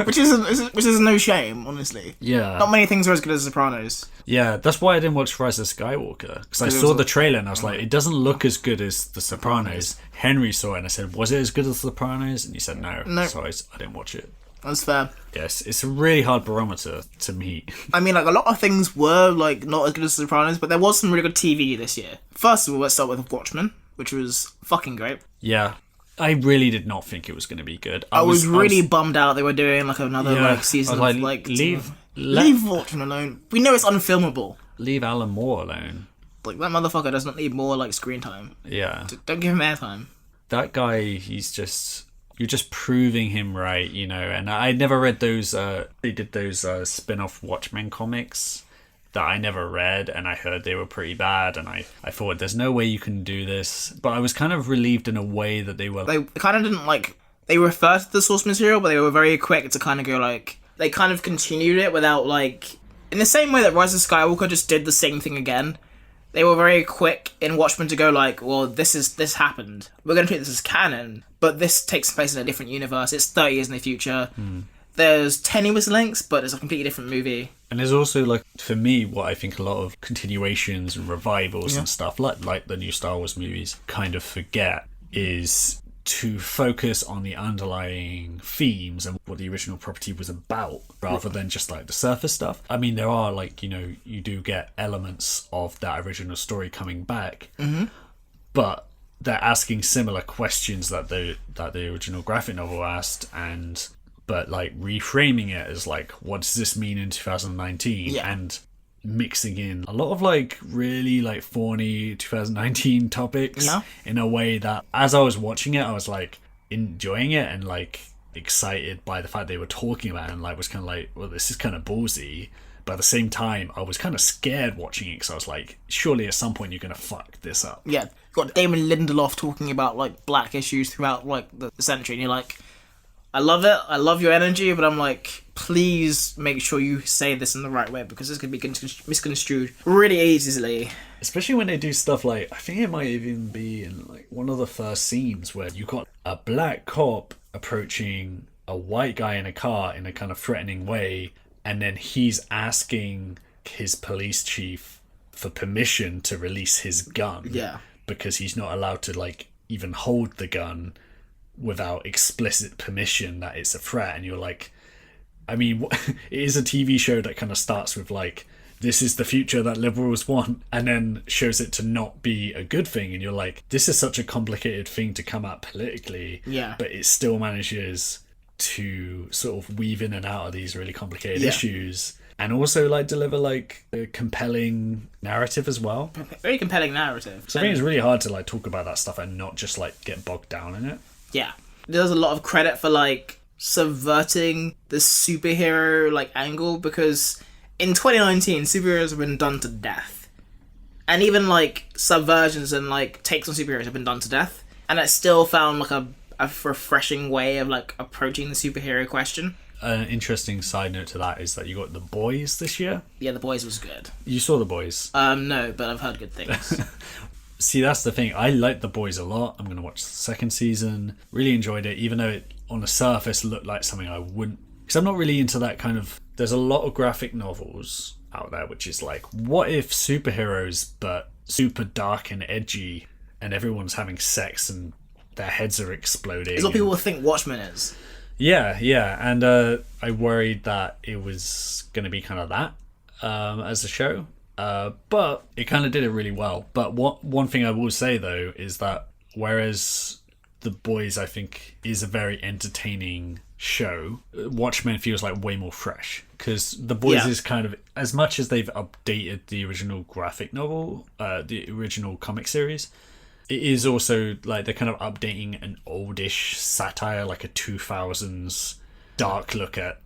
which is no shame, honestly. Yeah. Not many things are as good as The Sopranos. Yeah, that's why I didn't watch Rise of Skywalker, because I saw the trailer and I was like, it doesn't look as good as The Sopranos. Henry saw it and I said, was it as good as The Sopranos? And he said no. So I didn't watch it. That's fair. Yes, it's a really hard barometer to meet. I mean, like, a lot of things were, like, not as good as The Sopranos, but there was some really good TV this year. First of all, let's start with Watchmen, which was fucking great. Yeah. I really did not think it was going to be good. I was really bummed out they were doing, like, another season of, like... Leave Watchmen alone. We know it's unfilmable. Leave Alan Moore alone. Like, that motherfucker does not need more, like, screen time. Yeah. Don't give him airtime. That guy, he's just... You're just proving him right, you know. And I never read those... they did those spin-off Watchmen comics that I never read, and I heard they were pretty bad, and I thought, there's no way you can do this. But I was kind of relieved in a way that they were... They kind of didn't, like... They referred to the source material, but they were very quick to kind of go, like... They kind of continued it without, like... In the same way that Rise of Skywalker just did the same thing again. They were very quick in Watchmen to go like, well, this happened. We're going to treat this as canon, but this takes place in a different universe. It's 30 years in the future. There's tenuous links, but it's a completely different movie. And there's also, like, for me, what I think a lot of continuations and revivals and stuff, like the new Star Wars movies, kind of forget is to focus on the underlying themes and what the original property was about, rather than just like the surface stuff. I mean, there are, like, you know, you do get elements of that original story coming back, but they're asking similar questions that the original graphic novel asked, but like reframing it as like, what does this mean in 2019? And mixing in a lot of like really like thorny 2019 topics in a way that, as I was watching it, I was like enjoying it and like excited by the fact they were talking about it, and like was kind of like, well, this is kind of ballsy, but at the same time I was kind of scared watching it, because I was like, surely at some point you're gonna fuck this up. Yeah, got Damon Lindelof talking about like black issues throughout like the century, and you're like, I love it, I love your energy, but I'm like, please make sure you say this in the right way, because this could be misconstrued really easily. Especially when they do stuff like, I think it might even be in like one of the first scenes where you got a black cop approaching a white guy in a car in a kind of threatening way, and then he's asking his police chief for permission to release his gun. Yeah. Because he's not allowed to like even hold the gun without explicit permission that it's a threat. And you're like, I mean, it is a TV show that kind of starts with like, this is the future that liberals want, and then shows it to not be a good thing, and you're like, this is such a complicated thing to come at politically, but it still manages to sort of weave in and out of these really complicated issues, and also like deliver like a compelling narrative as well. Very compelling narrative. So I think it's really hard to like talk about that stuff and not just like get bogged down in it. Yeah, there's a lot of credit for like subverting the superhero like angle, because in 2019 superheroes have been done to death, and even like subversions and like takes on superheroes have been done to death, and it still found like a refreshing way of like approaching the superhero question. An interesting side note to that is that you got The Boys this year. Yeah, The Boys was good. You saw The Boys? No, but I've heard good things. See, that's the thing. I like The Boys a lot. I'm going to watch the second season. Really enjoyed it, even though it, on the surface, looked like something I wouldn't... Because I'm not really into that kind of... There's a lot of graphic novels out there, which is like, what if superheroes, but super dark and edgy, and everyone's having sex and their heads are exploding? It's what people think Watchmen is. Yeah, and I worried that it was going to be kind of that as a show. But it kind of did it really well. But one thing I will say, though, is that whereas The Boys, I think, is a very entertaining show. Watchmen feels like way more fresh, because The Boys is kind of, as much as they've updated the original graphic novel, the original comic series, it is also like they're kind of updating an oldish satire, like a 2000s dark look at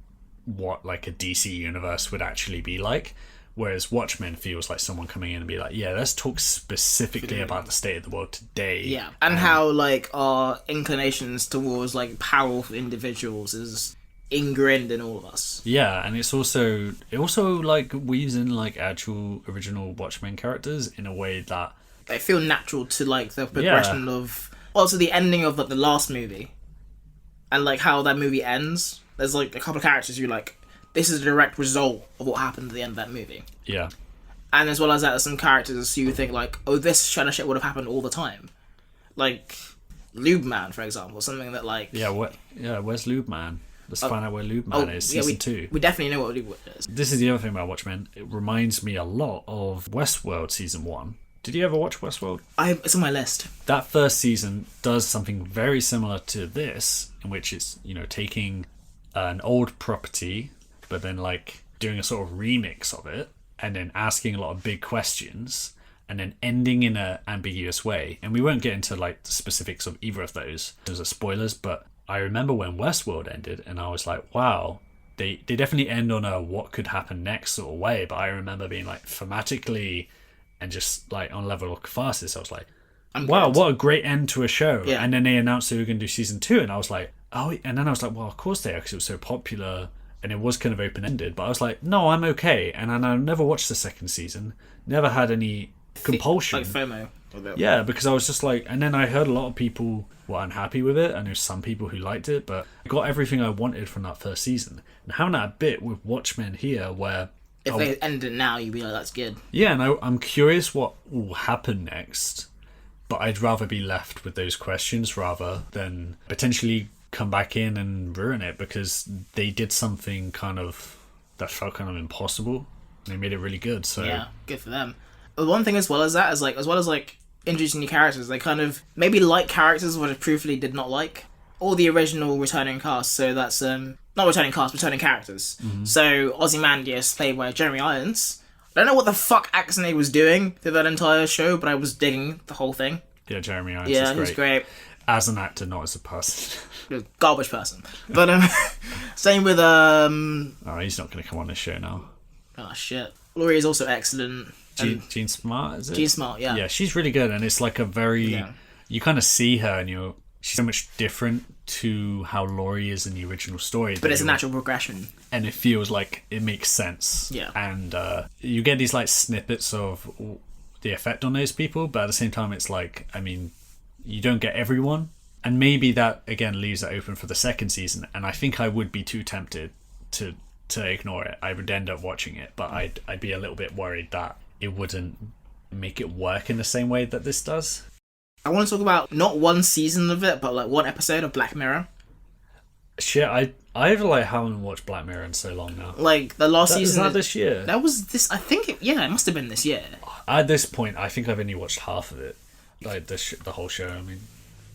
what like a DC universe would actually be like. Whereas Watchmen feels like someone coming in and be like, yeah, let's talk specifically about the state of the world today. Yeah, and how like our inclinations towards like powerful individuals is ingrained in all of us. Yeah, and it also like weaves in like actual original Watchmen characters in a way that They feel natural to like the progression of also the ending of like the last movie, and like how that movie ends. There's like a couple of characters you're like, this is a direct result of what happened at the end of that movie. Yeah. And as well as that, there's some characters you think like, oh, this kind of shit would have happened all the time. Like Lube Man, for example, something that like... Where's Lube Man? Let's find out where Lube Man is, season 2. We definitely know what Lube is. This is the other thing about Watchmen. It reminds me a lot of Westworld season 1. Did you ever watch Westworld? It's on my list. That first season does something very similar to this, in which it's, taking an old property, but then like doing a sort of remix of it, and then asking a lot of big questions, and then ending in an ambiguous way. And we won't get into like the specifics of either of those. Those are spoilers, but I remember when Westworld ended, and I was like, wow, they definitely end on a what could happen next sort of way. But I remember being like thematically and just like on a level of catharsis, I was like, wow, what a great end to a show. Yeah. And then they announced they were going to do season 2, and I was like, oh, and then I was like, well, of course they are, because it was so popular and it was kind of open-ended. But I was like, no, I'm okay. And then I never watched the second season, never had any compulsion. Like FOMO. Yeah, because I was just like, and then I heard a lot of people were unhappy with it, and there's some people who liked it, but I got everything I wanted from that first season. And having that bit with Watchmen here, where if they end it now, you'd be like, that's good. Yeah, and I'm curious what will happen next, but I'd rather be left with those questions rather than potentially come back in and ruin it, because they did something kind of that felt kind of impossible. They made it really good. So yeah, good for them. The one thing as well as introducing new characters, they kind of maybe like characters which truthfully did not like, or the original returning cast. So that's not returning cast, returning characters. Mm-hmm. So Ozymandias, played by Jeremy Irons. I don't know what the fuck accent he was doing through that entire show, but I was digging the whole thing. Yeah, Jeremy Irons. Yeah, is great. He's great. As an actor, not as a person. Garbage person. But same with Oh, he's not going to come on this show now. Oh shit. Laurie is also excellent. Jean Smart, is it? Jean Smart, yeah. Yeah, she's really good, and it's like a very you kind of see her, and she's so much different to how Laurie is in the original story. But it's a natural progression, and it feels like it makes sense. Yeah, and you get these like snippets of the effect on those people, but at the same time, it's like, I mean, you don't get everyone, and maybe that again leaves it open for the second season. And I think I would be too tempted to ignore it. I would end up watching it, but I'd be a little bit worried that it wouldn't make it work in the same way that this does. I want to talk about not one season of it, but like one episode of Black Mirror. Shit, I haven't watched Black Mirror in so long now. Like the last season. Is that this year? That was this. I think it must have been this year. At this point, I think I've only watched half of it, like the whole show. I mean,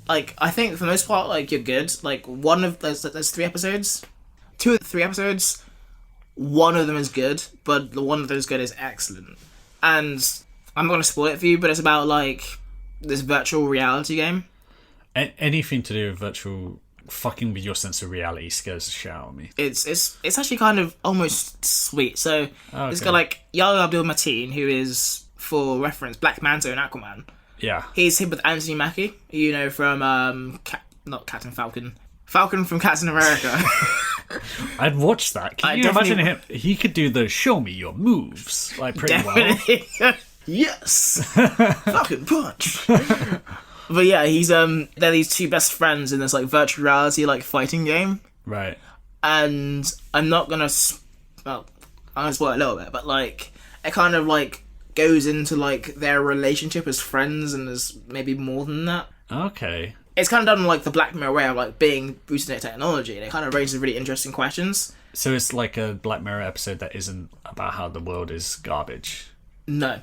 like I think for the most part, like you're good. Like one of there's 3 episodes, 2 of the 3 episodes. One of them is good, but the one that is good is excellent. And I'm not going to spoil it for you, but it's about like this virtual reality game. Anything to do with virtual fucking with your sense of reality scares the shit out of me. It's actually kind of almost sweet. So It's got like Yahya Abdul-Mateen, who is, for reference, Black Manta and Aquaman. Yeah. He's him with Anthony Mackie, from not Captain Falcon. Falcon from Captain America. I'd watch that. Can you imagine him? He could do the show me your moves like pretty well. Yes. Falcon punch. But yeah, he's they're these 2 best friends in this like virtual reality like fighting game. Right. And I'm not gonna I'm gonna spoil it a little bit, but like it kind of like goes into like their relationship as friends, and there's maybe more than that. Okay. It's kind of done like the Black Mirror way of like being boosted in technology, and it kind of raises really interesting questions. So it's like a Black Mirror episode that isn't about how the world is garbage. No,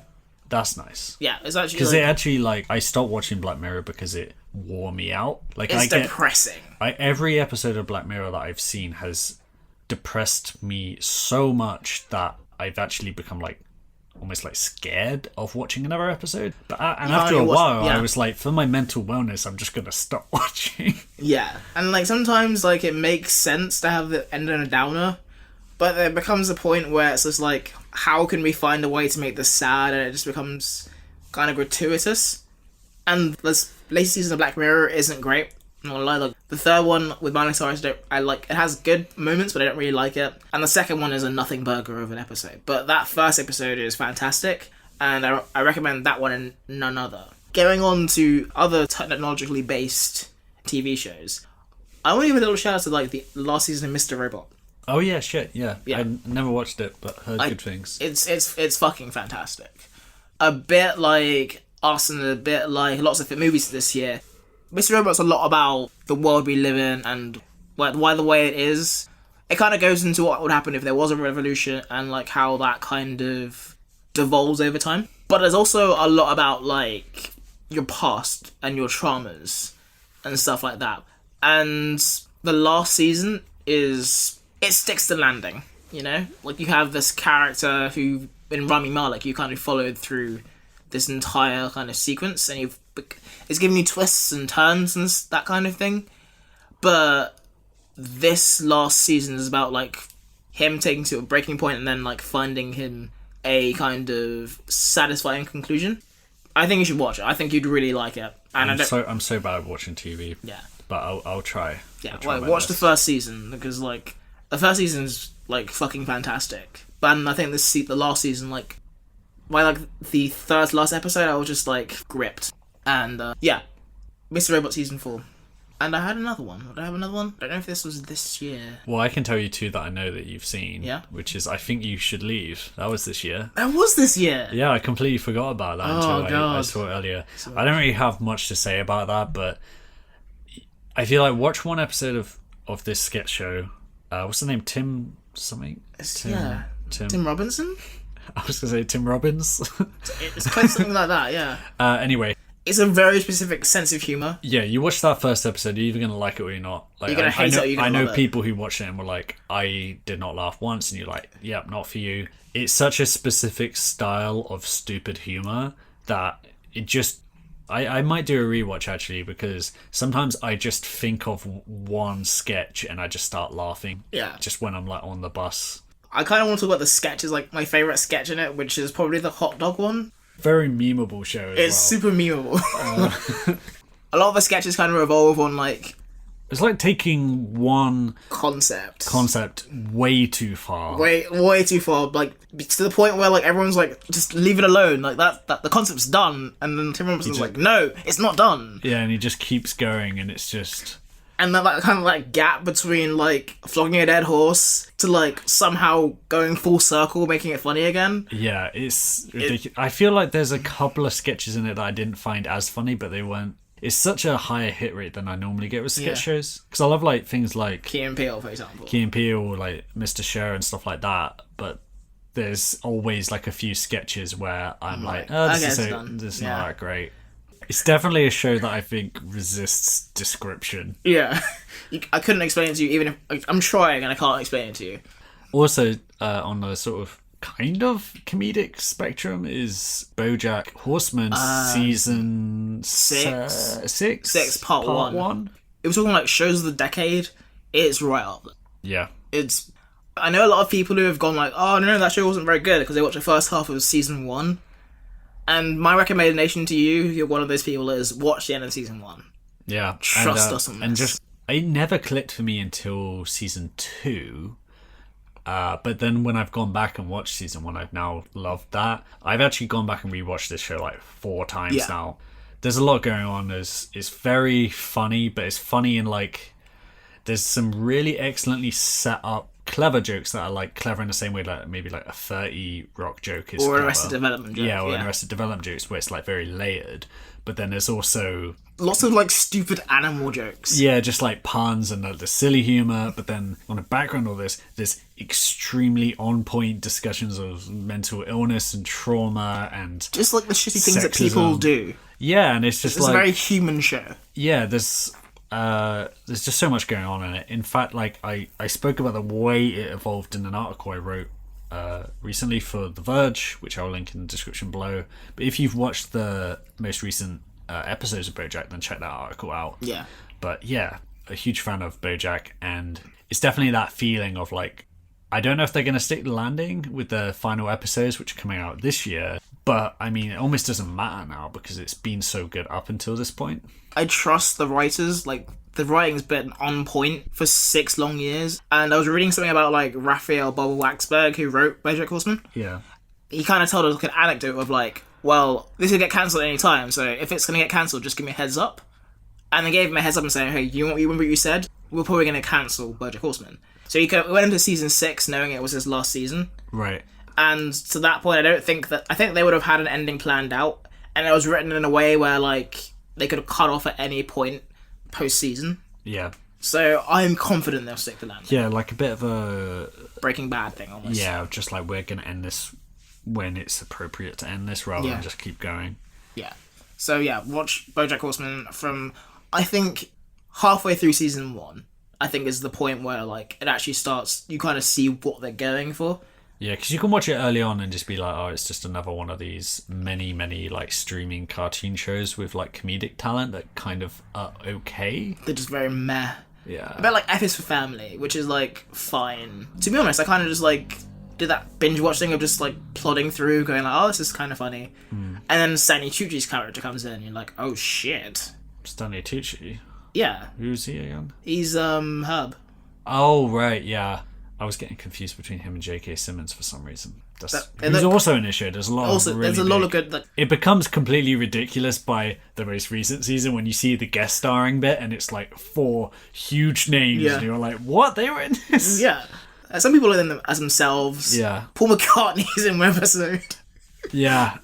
That's nice. Yeah, it's actually Because like, it actually, like, I stopped watching Black Mirror because it wore me out. Like, it's depressing. Every episode of Black Mirror that I've seen has depressed me so much that I've actually become, like, almost, like, scared of watching another episode. But after a while, I was like, for my mental wellness, I'm just going to stop watching. Yeah, and, like, sometimes, like, it makes sense to have the end on a downer, but there becomes a point where it's just like, how can we find a way to make this sad? And it just becomes kind of gratuitous. And this latest season of Black Mirror isn't great. I'm not gonna lie, like, the third one with Miley Cyrus, I like. It has good moments, but I don't really like it. And the second one is a nothing burger of an episode. But that first episode is fantastic, and I recommend that one and none other. Going on to other technologically based TV shows, I want to give a little shout out to, like, the last season of Mr. Robot. Oh yeah, shit, yeah. Yeah. I never watched it, but heard good things. It's fucking fantastic. A bit like Us and a bit like lots of movies this year. Mr. Robot's a lot about the world we live in and why the way it is. It kind of goes into what would happen if there was a revolution and, like, how that kind of devolves over time. But there's also a lot about, like, your past and your traumas and stuff like that. And the last season it sticks to landing, you know? Like, you have this character who, in Rami Malek, you kind of followed through this entire kind of sequence, and it's giving you twists and turns and that kind of thing. But this last season is about, like, him taking to a breaking point and then, like, finding him a kind of satisfying conclusion. I think you should watch it. I think you'd really like it. And I'm so bad at watching TV. Yeah. But I'll try. Yeah, watch the first season, because, like, the first season's, like, fucking fantastic. But I think the last season, like, by, like, the third to last episode, I was just, like, gripped. And, yeah, Mr. Robot Season 4. And I had another one. Did I have another one? I don't know if this was this year. Well, I can tell you two that I know that you've seen. Yeah. Which is I Think You Should Leave. That was this year. That was this year? Yeah, I completely forgot about that until I saw it earlier. I don't really have much to say about that, but I feel like watch one episode of this sketch show. What's the name? Tim something? Tim Robinson? I was going to say Tim Robbins. It's quite something like that, yeah. Anyway. It's a very specific sense of humour. Yeah, you watch that first episode, you're either going to like it or you're not. Like, you're going to hate it or you're going to love it. I know people who watched it and were like, I did not laugh once, and you're like, yep, not for you. It's such a specific style of stupid humour that it just... I might do a rewatch, actually, because sometimes I just think of one sketch and I just start laughing. Yeah. Just when I'm, like, on the bus. I kind of want to talk about the sketches, like, my favourite sketch in it, which is probably the hot dog one. Very memeable show as It's super memeable. A lot of the sketches kind of revolve on, like... It's like taking one... concept way too far. Way too far. Like, to the point where, like, everyone's like, just leave it alone. Like, that the concept's done. And then Tim Robinson's like, no, it's not done. Yeah, and he just keeps going, and it's just... And that, like, kind of, like, gap between, like, flogging a dead horse to, like, somehow going full circle, making it funny again. Yeah, it's ridiculous. I feel like there's a couple of sketches in it that I didn't find as funny, but they weren't... It's such a higher hit rate than I normally get with sketch shows. Because I love, like, things like... Key and Peele, for example. Key and Peele, or, like, Mr. Scher and stuff like that. But there's always, like, a few sketches where I'm like, oh, this is not that great. It's definitely a show that I think resists description. Yeah. I couldn't explain it to you, even if... I'm trying and I can't explain it to you. Also, on the sort of kind of comedic spectrum is Bojack Horseman season 6, part 1. It was talking like shows of the decade. It's right up there. Yeah. It's... I know a lot of people who have gone like, oh, no, that show wasn't very good because they watched the first half of season 1. And my recommendation to you, if you're one of those people, is watch the end of season 1. Yeah. Trust us on this. And just... It never clicked for me until season 2. But then when I've gone back and watched season 1, I've now loved that. I've actually gone back and rewatched this show like 4 times now. There's a lot going on. It's very funny, but it's funny in like... There's some really excellently set up clever jokes that are like clever in the same way like maybe like a 30 Rock joke is or clever. Arrested Development joke. Yeah, or an Arrested Development jokes where it's like very layered. But then there's also Lots of like stupid animal jokes. Yeah, just like puns and the silly humor, but then on the background of all this, there's extremely on-point discussions of mental illness and trauma and Just like the shitty things that sexism. people do. Yeah, and it's just It's like a very human show. yeah, there's just so much going on in it. In fact, like I spoke about the way it evolved in an article I wrote recently for The Verge, which I'll link in the description below. But if you've watched the most recent episodes of Bojack, then check that article out. Yeah. But yeah, a huge fan of Bojack, and it's definitely that feeling of like, I don't know if they're going to stick the landing with the final episodes, which are coming out this year. But I mean, it almost doesn't matter now because it's been so good up until this point. I trust the writers. Like, the writing's been on point for 6 long years. And I was reading something about like Raphael Bob Waxberg, who wrote Bojack Horseman. Yeah. He kind of told us like an anecdote of like, well, this could get cancelled at any time, so if it's going to get cancelled, just give me a heads up. And they gave him a heads up and saying, hey, you remember what you said? We're probably going to cancel Bojack Horseman. So he went into season 6 knowing it was his last season. Right. And to that point, I think they would have had an ending planned out, and it was written in a way where like they could have cut off at any point post-season. Yeah. So I'm confident they'll stick to that. Yeah, like a bit of a Breaking Bad thing almost. yeah, just like we're going to end this when it's appropriate to end this rather Yeah. than just keep going. Yeah. So yeah, watch BoJack Horseman from, I think, halfway through season 1. I think is the point where like it actually starts. You kind of see what they're going for. Yeah, because you can watch it early on and just be like, oh, it's just another one of these many like streaming cartoon shows with like comedic talent that kind of are okay. They're just very meh. Yeah. A bit like F is for Family, which is like fine. To be honest, I kind of just like did that binge watch thing of just like plodding through, going like, oh, this is kind of funny. And then Stanley Tucci's character comes in, and you're like, oh shit. Stanley Tucci. Yeah, Who's he again? he's Herb. Oh, right, yeah. I was getting confused between him and J.K. Simmons for some reason. they He's look- also in this show. There's a lot Also, of really there's a lot big- of good like. It becomes completely ridiculous by the most recent season when you see the guest starring bit and it's like 4 huge names Yeah. and you're like, what? They were in this? Yeah, some people are in them as themselves. Yeah. Paul McCartney's in one episode. Yeah,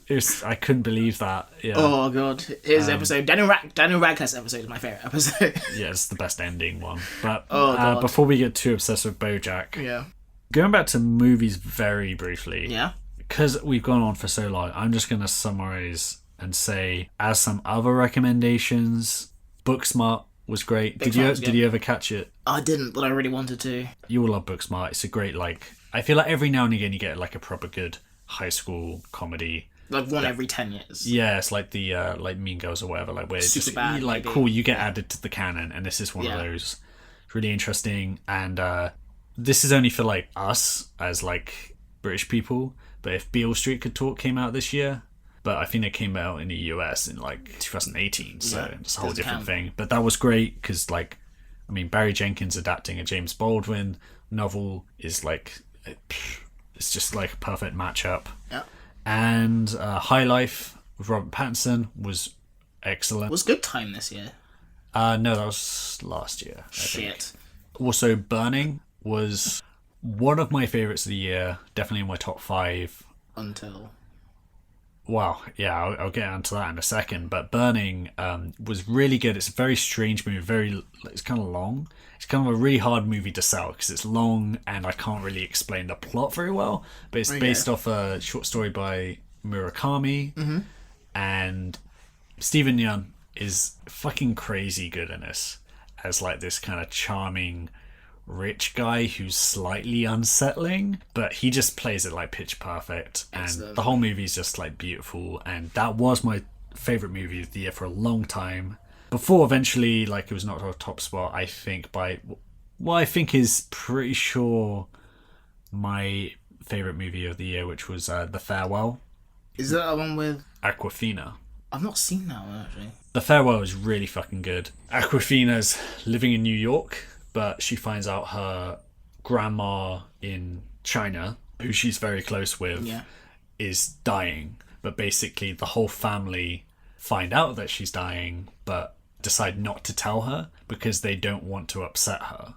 I couldn't believe that. Yeah. Oh god, his episode, Daniel Radcliffe's episode is my favorite episode. Yeah, it's the best ending one. But God. before we get too obsessed with BoJack, Yeah. going back to movies very briefly, Yeah. because we've gone on for so long, I'm just going to summarize and say, as some other recommendations, Booksmart was great. Did you ever catch it? I didn't, but I really wanted to. You will love Booksmart. It's a great, like, I feel like every now and again you get like a proper good high school comedy. Like one every 10 years. Yeah, it's like the like Mean Girls or whatever, like where it's just Superbad, like maybe. cool, you get added to the canon, and this is one of Yeah. those. It's really interesting, and this is only for like us as like British people. But if Beale Street Could Talk came out this year, but I think it came out in the US in like 2018, so Yeah, it's a whole doesn't different count. thing. But that was great because like, I mean, Barry Jenkins adapting a James Baldwin novel is like, it's just like a perfect matchup. Yeah. And High Life with Robert Pattinson was excellent. Was Good Time this year? No, that was last year. I think. Shit. Also, Burning was one of my favourites of the year. Definitely in my top 5. Until. Wow, yeah, I'll get onto that in a second. But Burning was really good. It's a very strange movie. It's kind of long. It's kind of a really hard movie to sell because it's long and I can't really explain the plot very well. But it's based off a short story by Murakami, and Stephen Yeun is fucking crazy good in this as like this kind of charming rich guy who's slightly unsettling, but he just plays it like pitch perfect. Excellent. And the whole movie is just like beautiful, and that was my favorite movie of the year for a long time before eventually like it was not a top spot. I think by what I think is pretty sure my favorite movie of the year, which was The Farewell. Is that the one with. Awkwafina. I've not seen that one actually. The Farewell is really fucking good. Awkwafina's living in New York, but she finds out her grandma in China, who she's very close with, Yeah. is dying. But basically the whole family find out that she's dying, but decide not to tell her because they don't want to upset her.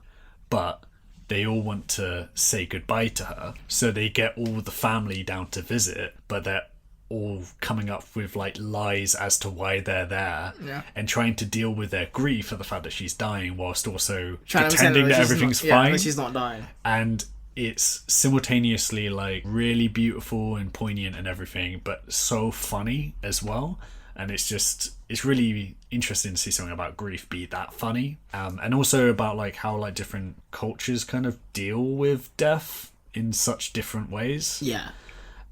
But they all want to say goodbye to her. So they get all the family down to visit, but they're all coming up with like lies as to why they're there, Yeah. and trying to deal with their grief at the fact that she's dying, whilst also Trying to pretending that she's everything's not, yeah, fine. that she's not dying. And it's simultaneously like really beautiful and poignant and everything, but so funny as well. And it's really interesting to see something about grief be that funny, and also about like how like different cultures kind of deal with death in such different ways. Yeah.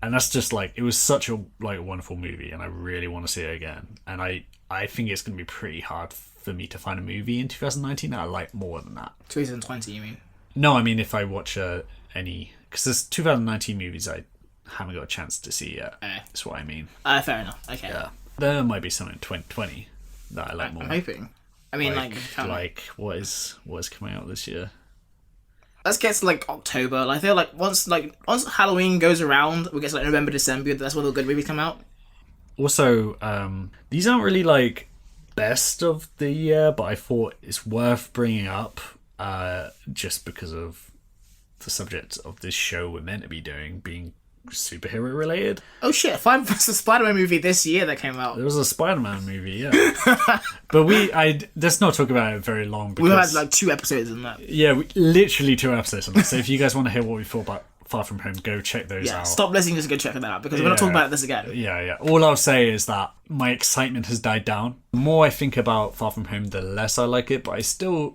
And that's just like, it was such a like wonderful movie, and I really want to see it again. And I think it's going to be pretty hard for me to find a movie in 2019 that I like more than that. 2020, you mean? No, I mean if I watch any, because there's 2019 movies I haven't got a chance to see yet. That's what I mean. Fair enough. Okay. Yeah, there might be something in 2020 that I like more. I'm hoping. I mean, like what is coming out this year? Let's get to like October. I feel like once Halloween goes around, we get to like November, December. That's when the good movies come out. Also, these aren't really like best of the year, but I thought it's worth bringing up just because of the subject of this show we're meant to be doing being superhero related. Oh shit! There's a Spider-Man movie this year that came out. There was a Spider-Man movie, yeah. But let's not talk about it very long. Because, we had like 2 episodes in that. Yeah, literally 2 episodes on that. So if you guys want to hear what we thought about Far From Home, go check those out. Stop listening, just go check that out, because we're not talking about this again. Yeah. All I'll say is that my excitement has died down. The more I think about Far From Home, the less I like it, but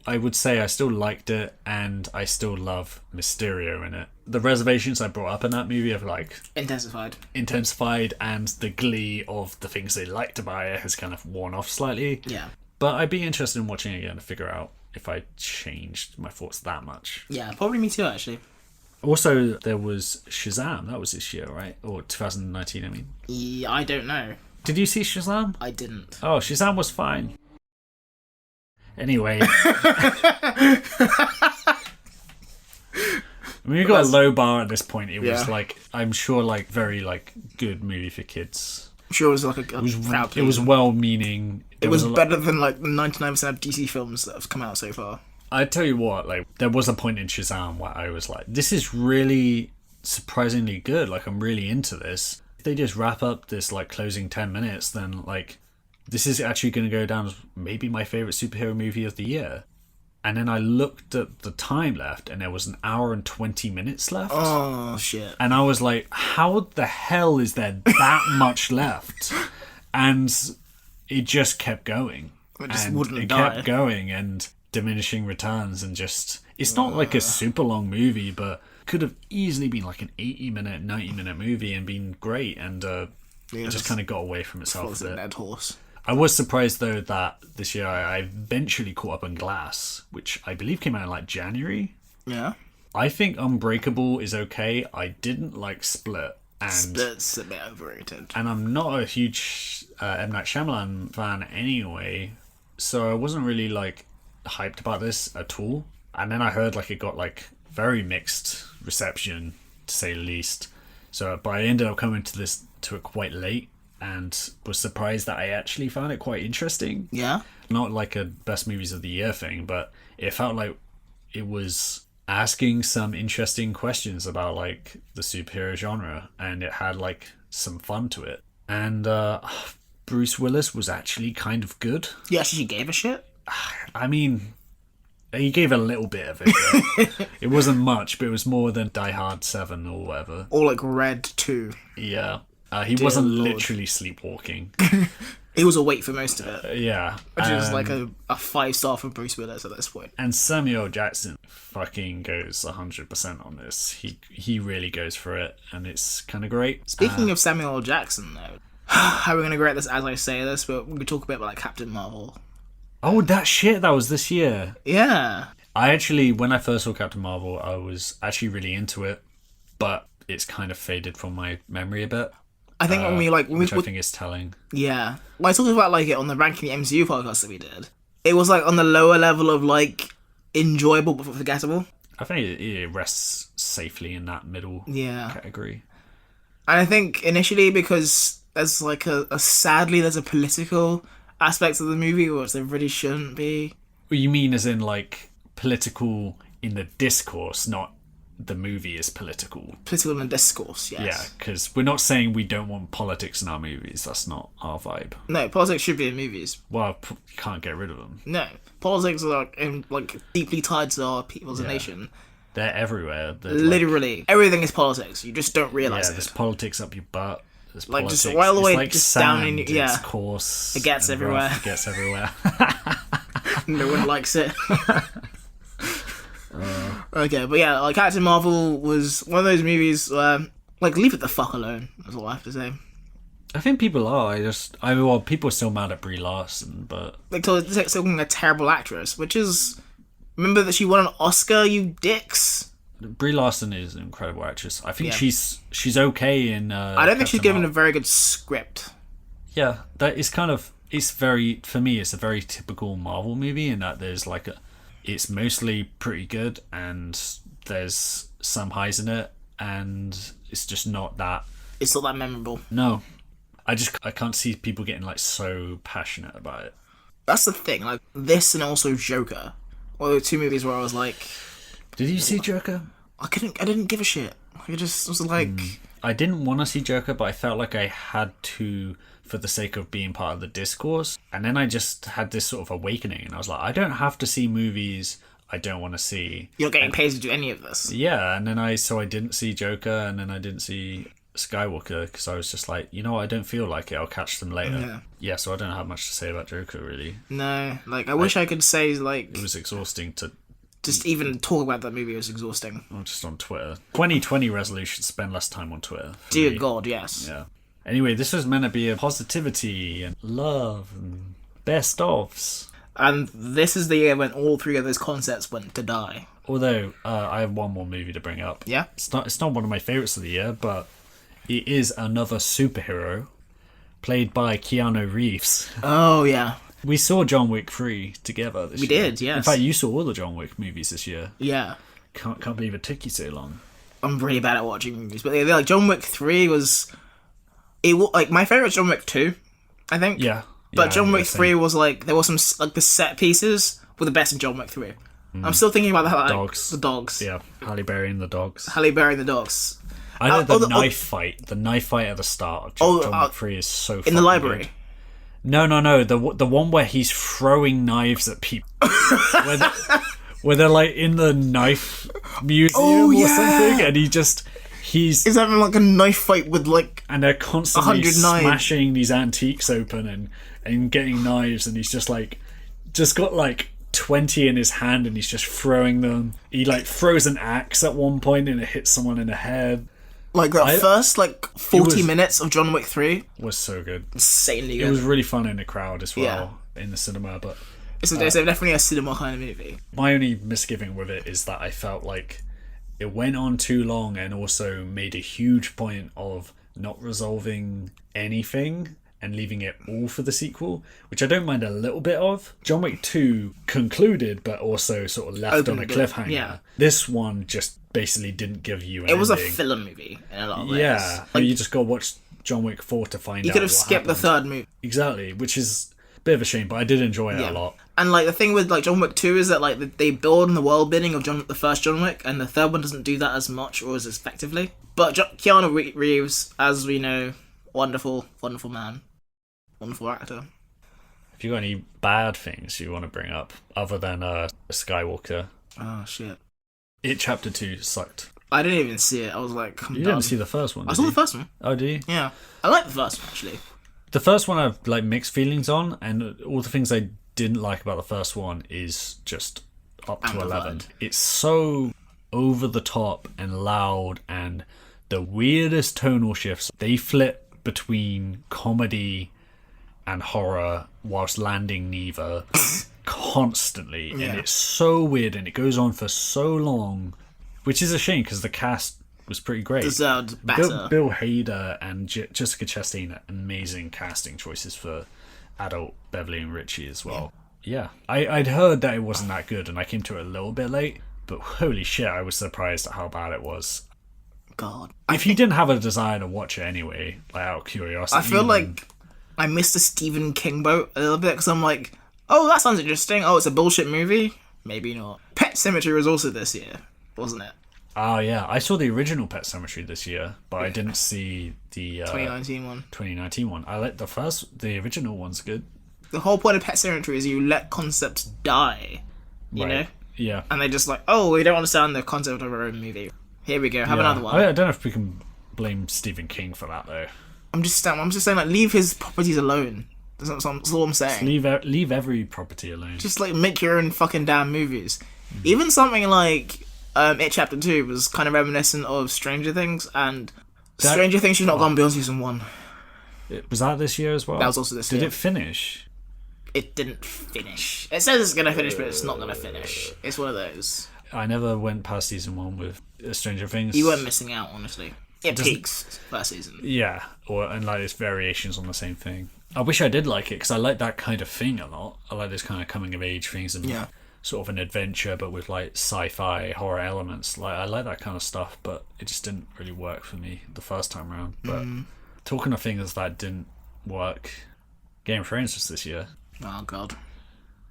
I would say I still liked it, and I still love Mysterio in it. The reservations I brought up in that movie have like intensified, and the glee of the things they liked about it has kind of worn off slightly. Yeah. But I'd be interested in watching it again to figure out if I changed my thoughts that much. Yeah, probably me too, actually. Also, there was Shazam. That was this year, right? Or 2019, I mean. Yeah, I don't know. Did you see Shazam? I didn't. Oh, Shazam was fine. Anyway. I mean, we got a low bar at this point. It was like, I'm sure, like, very, like, good movie for kids. I'm sure it was like a it was well-meaning. It was better than, like, 99% of DC films that have come out so far. I tell you what, like, there was a point in Shazam where I was like, this is really surprisingly good. Like, I'm really into this. If they just wrap up this, like, closing 10 minutes, then, like, this is actually going to go down as maybe my favourite superhero movie of the year. And then I looked at the time left, and there was 1 hour and 20 minutes left. Oh, shit. And I was like, how the hell is there that much left? And it just kept going. It just wouldn't it die. kept going, and diminishing returns, and just, it's not like a super long movie, but could have easily been like an 80-minute, 90-minute movie and been great, and it just kind of got away from itself a bit. Dead horse. I was surprised though that this year I eventually caught up on Glass, which I believe came out in like January. Yeah. I think Unbreakable is okay. I didn't like Split. And Split's a bit overrated. And I'm not a huge M. Night Shyamalan fan anyway, so I wasn't really like hyped about this at all. And then I heard like it got like very mixed reception, to say the least. But I ended up coming to it quite late, and was surprised that I actually found it quite interesting. Yeah. Not like a best movies of the year thing, but it felt like it was asking some interesting questions about like the superhero genre, and it had like some fun to it. And Bruce Willis was actually kind of good. You actually gave a shit? I mean, he gave a little bit of it. It wasn't much, but it was more than Die Hard 7 or whatever. Or like Red 2. Yeah. He wasn't literally sleepwalking. He was awake for most of it. Yeah. Which is like a 5-star for Bruce Willis at this point. And Samuel Jackson fucking goes 100% on this. He really goes for it, and it's kind of great. Speaking of Samuel L. Jackson, though, how are we going to grade this as I say this, but we could talk a bit about like Captain Marvel. Oh, that was this year. Yeah. I actually, when I first saw Captain Marvel, I was actually really into it, but it's kind of faded from my memory a bit. I think when we which I think is telling. Yeah. When I talked about like it on the Ranking the MCU podcast that we did, it was like on the lower level of like enjoyable but forgettable. I think it rests safely in that middle category. And I think initially because there's like sadly there's a political aspect of the movie which there really shouldn't be. Well, you mean as in like political in the discourse, not the movie is political. Political and discourse, yes. Yeah, because we're not saying we don't want politics in our movies. That's not our vibe. No, politics should be in movies. Well, you can't get rid of them. No, politics are deeply tied to our people as a nation. They're everywhere. They're Literally, everything is politics. You just don't realize there's it. politics up your butt. There's Like, politics. just all the way it's like just sand. down in your- yeah. It's coarse. It gets and everywhere. rough. It gets everywhere. No one likes it. Okay, but yeah, like Captain Marvel was one of those movies where, like, leave it the fuck alone. That's all I have to say. I think people are. Well, people are still mad at Brie Larson, but Like, still being a terrible actress, which is. Remember that she won an Oscar, you dicks? Brie Larson is an incredible actress. I think Yeah. she's okay in. I don't think she's given a very good script. Yeah, that is kind of. It's very, for me, it's a very typical Marvel movie in that there's like it's mostly pretty good and there's some highs in it and it's just not that. It's not that memorable. No, I can't see people getting like so passionate about it. That's the thing. Like this and also Joker, were two movies where I was like, Did you see Joker? I didn't give a shit. I just was like, I didn't want to see Joker, but I felt like I had to for the sake of being part of the discourse. And then I just had this sort of awakening and I was like, I don't have to see movies I don't want to see. you're not getting paid to do any of this. Yeah, and then I didn't see Joker and then I didn't see Skywalker because I was just like, you know what, I don't feel like it, I'll catch them later. Yeah, so I don't have much to say about Joker really. No, like I wish I could say like It was exhausting to just even talk about that movie was exhausting. just on Twitter. 2020 resolution, spend less time on Twitter. for Dear me. God, yes. Yeah. Anyway, this was meant to be a positivity and love and best ofs. And this is the year when all three of those concepts went to die. Although I have one more movie to bring up. Yeah? It's not one of my favorites of the year, but it is another superhero played by Keanu Reeves. Oh yeah, We saw John Wick 3 together this year. we did. Yes. In fact, you saw all the John Wick movies this year. yeah. Can't believe it took you so long. I'm really bad at watching movies, but like John Wick 3 was like my favorite John Wick 2, I think. Yeah. But John Wick same. 3 was like there was some like the set pieces were the best in John Wick 3. I'm still thinking about that. Like, Dogs. The dogs. Yeah, Halle Berry and the dogs. Halle Berry and the dogs. I know the the- knife fight. The knife fight at the start of John Wick 3 is so In fucking the library. good. No. The one where he's throwing knives at people. where they're like in the knife museum or yeah. something, and he's He's having like a knife fight with like and they're constantly 100 knives. smashing these antiques open and getting knives, and he's just got like 20 in his hand and he's just throwing them. He like throws an axe at one point and it hits someone in the head. like that first like 40 was- minutes of John Wick 3. It was so good. Insanely It good. was really fun in the crowd as well, in the cinema, but It's definitely a cinema kind of movie. my only misgiving with it is that I felt like it went on too long and also made a huge point of not resolving anything and leaving it all for the sequel, which I don't mind a little bit of. John Wick 2 concluded but also sort of left on a Opened it, cliffhanger. yeah. This one just basically didn't give you an It was a ending. filler movie in a lot of ways. Yeah, Like, you just got to watch John Wick 4 to find out you could have what skipped the happened. third movie. Exactly, which is a bit of a shame, but I did enjoy it a lot. And like the thing with like John Wick 2 is that like they build on the world building of the first John Wick, and the third one doesn't do that as much or as effectively. But Keanu Reeves, as we know, wonderful man, wonderful actor. Have you got any bad things you want to bring up other than Skywalker? Oh shit! It Chapter 2 sucked. I didn't even see it. I was like, I'm You done. didn't see the first one, I did saw you? the first one. Oh, do you? Yeah, I like the first one actually. The first one I've like mixed feelings on, and all the things I didn't like about the first one is just up to 11. It's so over the top and loud, and the weirdest tonal shifts. They flip between comedy and horror whilst landing neither constantly, and it's so weird, and it goes on for so long, which is a shame because the cast was pretty great. Deserved better. Bill Hader and Jessica Chastain are amazing casting choices for adult Beverly and Richie as well. Yeah. I'd heard that it wasn't that good, and I came to it a little bit late, but holy shit, I was surprised at how bad it was. God, If you didn't have a desire to watch it anyway, like out of curiosity, I feel like I missed the Stephen King boat a little bit because I'm like, oh, that sounds interesting. Oh, it's a bullshit movie. Maybe not. Pet Sematary was also this year, wasn't it? Oh yeah, I saw the original Pet Sematary this year, but I didn't see the 2019 one. 2019 one. I like the original one's good. The whole point of Pet Sematary is you let concepts die, you know? Yeah. And they just like, oh, we don't understand the concept of our own movie. Here we go, have another one. I don't know if we can blame Stephen King for that though. I'm just saying, like, leave his properties alone. That's all I'm saying. Leave every property alone. Just like make your own fucking damn movies. Even something like It Chapter 2 was kind of reminiscent of Stranger Things, and Stranger Things should not have gone beyond season 1. Was that this year as well? That was also this year. Did it finish? It didn't finish. It says it's gonna finish, but it's not gonna finish. It's one of those. I never went past season 1 with Stranger Things. You weren't missing out, honestly. It peaks first season. Yeah, and like it's variations on the same thing. I wish I did like it because I like that kind of thing a lot. I like this kind of coming of age things and sort of an adventure, but with like sci-fi horror elements. Like I like that kind of stuff, but it just didn't really work for me the first time around. But talking of things that didn't work, Game of Thrones was this year. Oh god.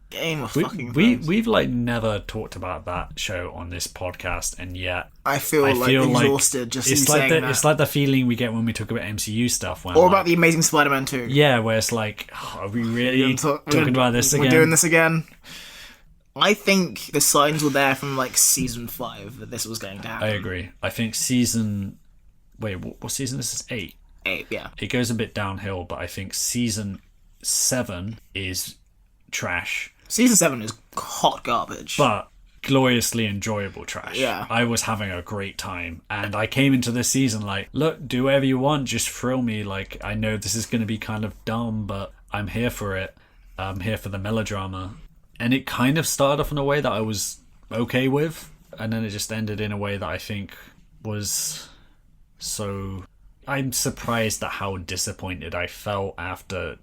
Game of fucking Thrones. We've like never talked about that show on this podcast, and yet I feel exhausted like just saying that. It's like the feeling we get when we talk about MCU stuff. When, or about the Amazing Spider-Man 2. Yeah, where it's like, are we really talking about this again? We're doing this again. I think the signs were there from like season 5 that this was going to happen. I agree. I think season... Wait, what season is this? 8? 8, yeah. It goes a bit downhill, but I think season 7 is trash. Season 7 is hot garbage. But gloriously enjoyable trash. Yeah. I was having a great time. And I came into this season like, look, do whatever you want, just thrill me. Like, I know this is going to be kind of dumb, but I'm here for it. I'm here for the melodrama. And it kind of started off in a way that I was okay with. And then it just ended in a way that I think was so... I'm surprised at how disappointed I felt after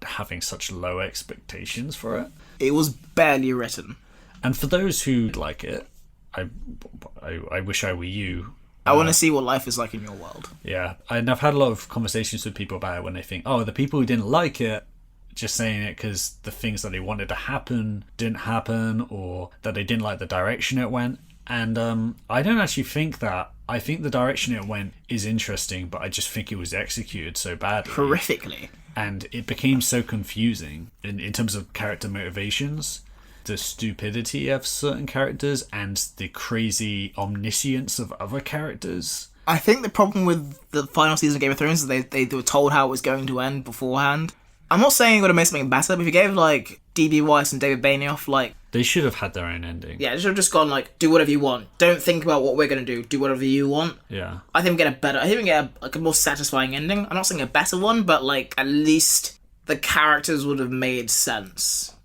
having such low expectations for it. It was barely written. And for those who like it, I wish I were you. I want to see what life is like in your world. Yeah, and I've had a lot of conversations with people about it when they think, oh, the people who didn't like it, just saying it because the things that they wanted to happen didn't happen, or that they didn't like the direction it went. And I don't actually think that. I think the direction it went is interesting, but I just think it was executed so badly. Horrifically. And it became so confusing in terms of character motivations, the stupidity of certain characters, and the crazy omniscience of other characters. I think the problem with the final season of Game of Thrones is they were told how it was going to end beforehand. I'm not saying it would have made something better, but if you gave like D.B. Weiss and David Benioff, like... They should have had their own ending. Yeah, they should have just gone like, do whatever you want. Don't think about what we're going to do. Do whatever you want. Yeah. I think we get a more satisfying ending. I'm not saying a better one, but like at least the characters would have made sense.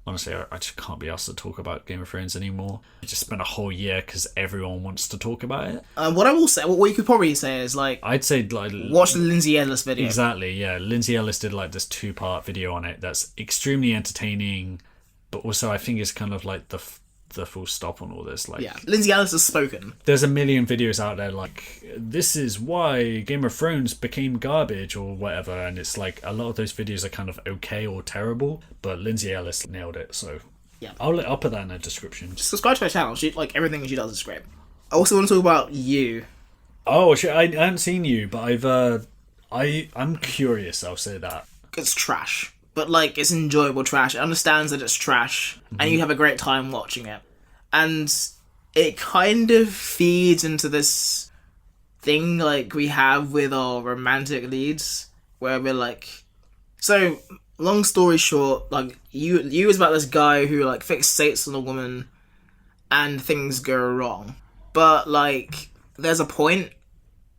Honestly, I just can't be asked to talk about Game of Thrones anymore. I just spent a whole year because everyone wants to talk about it. What I will say, what you could probably say is like... I'd say like... Watch the Lindsay Ellis video. Exactly, yeah. Lindsay Ellis did like this 2-part video on it that's extremely entertaining, but also I think it's kind of like the full stop on all this. Like, yeah, Lindsay Ellis has spoken. There's a million videos out there like, this is why Game of Thrones became garbage or whatever, and it's like a lot of those videos are kind of okay or terrible, but Lindsay Ellis nailed it, so yeah. I'll put that in the description. Subscribe to her channel. She, like, everything she does is great. I also want to talk about You. Oh shit, I haven't seen You, but I'm curious, I'll say that. It's trash. But, like, it's enjoyable trash. It understands that it's trash, and you have a great time watching it. And it kind of feeds into this thing, like, we have with our romantic leads, where we're like... So, long story short, like, you is about this guy who, like, fixates on a woman, and things go wrong. But, like, there's a point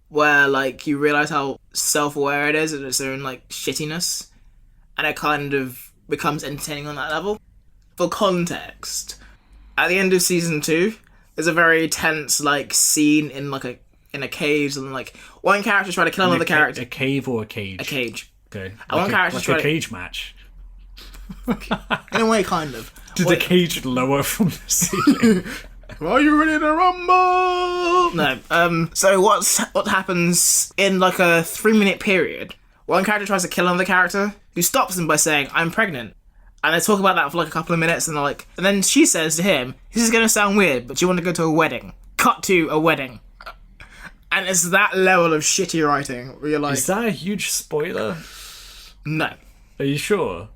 where, like, you realise how self-aware it is of its own, like, shittiness. And it kind of becomes entertaining on that level. For context, at the end of season 2, there's a very tense like scene in a cage, and like one character trying to kill another character. A cave or a cage? A cage. Okay. And one character like a cage match. In a way, kind of. Did the cage lower from the ceiling? Are you ready to rumble? No. So what happens in like a 3-minute period? One character tries to kill another character, who stops him by saying, "I'm pregnant." And they talk about that for like a couple of minutes, and they're like, and then she says to him, "This is going to sound weird, but do you want to go to a wedding?" cut to a wedding. And it's that level of shitty writing where you're like... Is that a huge spoiler? No. Are you sure?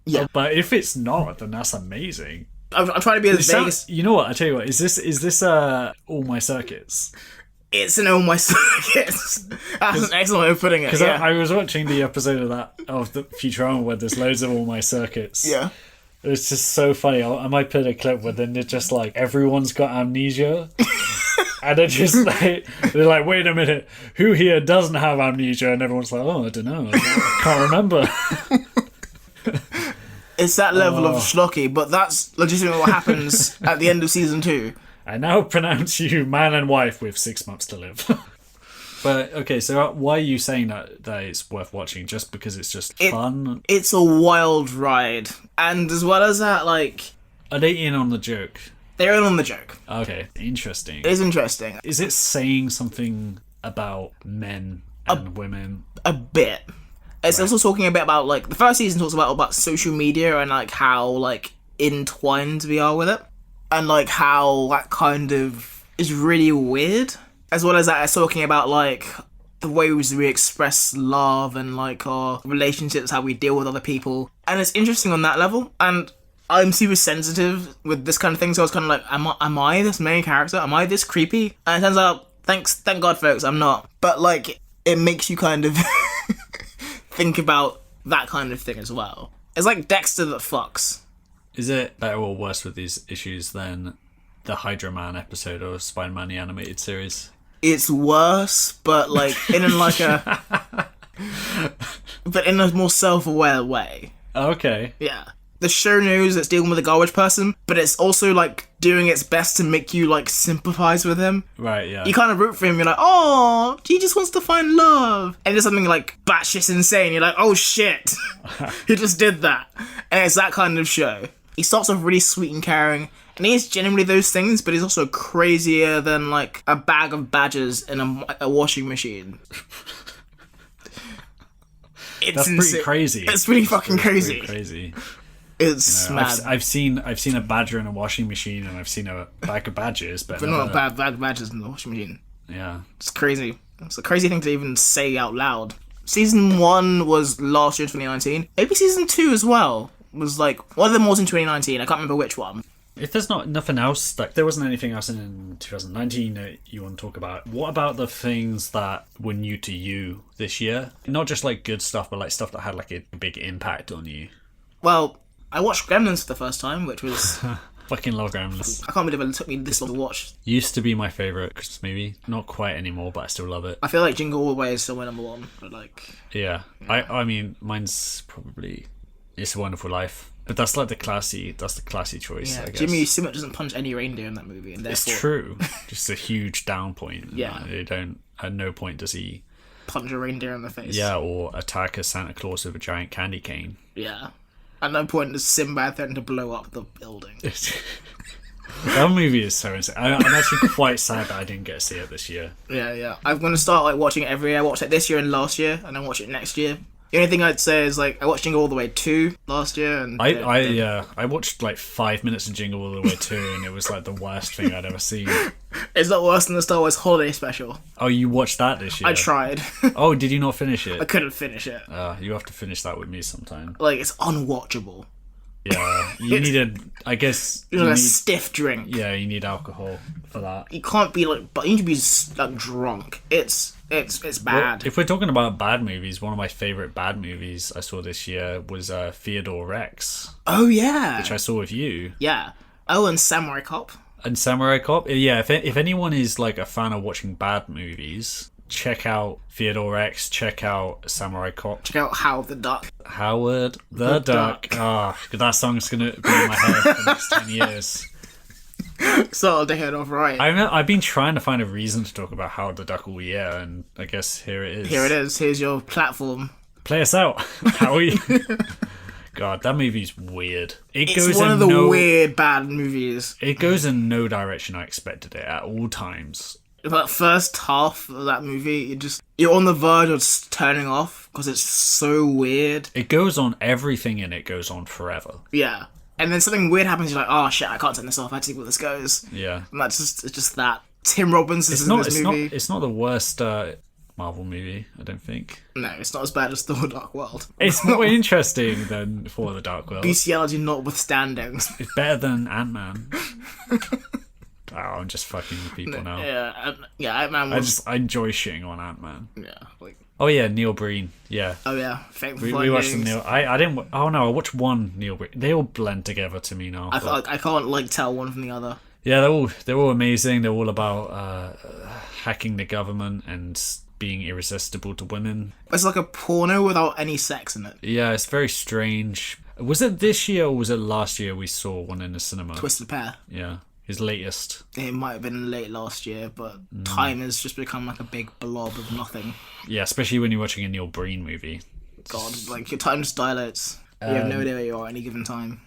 Yeah. Oh, but if it's not, then that's amazing. I'm trying to be as vague as... You know what? I tell you what. Is this All My Circuits? It's an All My Circuits. That's an excellent way of putting it. Because Yeah. I was watching the episode of the Futurama where there's loads of All My Circuits. Yeah. It's just so funny. I might put a clip where then they're just like, everyone's got amnesia. And they're just like, they're like, wait a minute, who here doesn't have amnesia? And everyone's like, oh, I don't know. I can't remember. It's that level of schlocky, but that's legitimately what happens at the end of season 2. I now pronounce you man and wife with 6 months to live. But, okay, so why are you saying that it's worth watching? Just because it's just fun? It's a wild ride. And as well as that, like... Are they in on the joke? They're in on the joke. Okay, interesting. It is interesting. Is it saying something about men and women? A bit. It's also talking a bit about, like... The first season talks about social media and, like, how, like, entwined we are with it. And, like, how that kind of is really weird. As well as that, it's talking about, like, the ways we express love and, like, our relationships, how we deal with other people. And it's interesting on that level. And I'm super sensitive with this kind of thing, so I was kind of like, am I this main character? Am I this creepy? And it turns out, thank God, folks, I'm not. But, like, it makes you kind of think about that kind of thing as well. It's like Dexter that fucks. Is it better or worse with these issues than the Hydra Man episode of Spider-Man the Animated Series? It's worse, but like in a more self-aware way. Okay. Yeah. The show knows it's dealing with a garbage person, but it's also like doing its best to make you like sympathize with him. Right, yeah. You kind of root for him, you're like, oh, he just wants to find love. And there's something like batshit insane, you're like, oh shit, he just did that. And it's that kind of show. He starts off really sweet and caring, and he is genuinely those things, but he's also crazier than like a bag of badgers in a washing machine. That's pretty crazy. It's pretty fucking crazy. Pretty crazy. It's mad. I've seen a badger in a washing machine, and I've seen a bag of badgers, but not a bag of badgers in the washing machine. Yeah, it's crazy. It's a crazy thing to even say out loud. Season 1 was last year, 2019. Maybe season 2 as well was like one of them was in 2019. I can't remember which one. If there's not nothing else, like there wasn't anything else in 2019 that you want to talk about, what about the things that were new to you this year? Not just like good stuff, but like stuff that had like a big impact on you. Well, I watched Gremlins for the first time, which was... Fucking love Gremlins. I can't believe it took me this long to watch. Used to be my favourite Christmas movie. Not quite anymore, but I still love it. I feel like Jingle All the Way is still my number one, but like... Yeah. I mean, mine's probably It's a Wonderful Life. But that's like the classy choice, Yeah, I guess. Jimmy Stewart doesn't punch any reindeer in that movie, and therefore... It's true. Just a huge down point. Yeah. They don't... At no point does he... punch a reindeer in the face. Yeah, or attack a Santa Claus with a giant candy cane. Yeah. At no point does Sinbad threaten to blow up the building. That movie is so insane. I'm actually quite sad that I didn't get to see it this year. Yeah. I'm going to start like watching it every year. I watched it this year and last year, and then watch it next year. The only thing I'd say is like I watched Jingle All the Way 2 last year, and I watched like 5 minutes of Jingle All the Way 2, and it was like the worst thing I'd ever seen. It's not worse than the Star Wars Holiday Special. Oh, you watched that this year? I tried. Oh, did you not finish it? I couldn't finish it. You have to finish that with me sometime. Like it's unwatchable. Yeah, you needed. I guess you need a stiff drink. Yeah, you need alcohol for that. You can't be like, but you need to be like drunk. It's bad. Well, if we're talking about bad movies, one of my favorite bad movies I saw this year was Theodore Rex. Oh yeah, which I saw with you. Yeah. Oh, and Samurai Cop. And Samurai Cop. Yeah, if anyone is like a fan of watching bad movies, check out Theodore Rex. Check out Samurai Cop. Check out Howard the Duck. Howard the Duck. That song's gonna be in my head for the next 10 years. So they head off right. I've been trying to find a reason to talk about Howard the Duck all year, and I guess here it is. Here it is. Here's your platform. Play us out, Howie. God, that movie's weird. It's one of the weird bad movies. It goes in no direction I expected it at all times. That first half of that movie, you're on the verge of just turning off because it's so weird. It goes on, everything in it goes on forever. Yeah. And then something weird happens, you're like, oh shit, I can't turn this off, I have to see where this goes. Yeah. And it's just that. Tim Robbins is in this movie. It's not the worst Marvel movie, I don't think. No, it's not as bad as Thor: Dark World. It's more interesting than For the Dark World. bestiality notwithstanding. It's better than Ant-Man. Oh, I'm just fucking with people now. Yeah, Ant-Man was... I enjoy shitting on Ant-Man. Yeah, like... Oh yeah, Neil Breen. Yeah. Oh yeah, Thank We watched some Neil. I didn't. Oh no, I watched one Neil Breen. They all blend together to me now. I can't like tell one from the other. Yeah, they're all amazing. They're all about hacking the government and being irresistible to women. It's like a porno without any sex in it. Yeah, it's very strange. Was it this year or was it last year we saw one in the cinema? Twisted Pair. Yeah, his latest. It might have been late last year, but time has just become like a big blob of nothing. Yeah, especially when you're watching a Neil Breen movie. God, like your time just dilates. You have no idea where you are at any given time.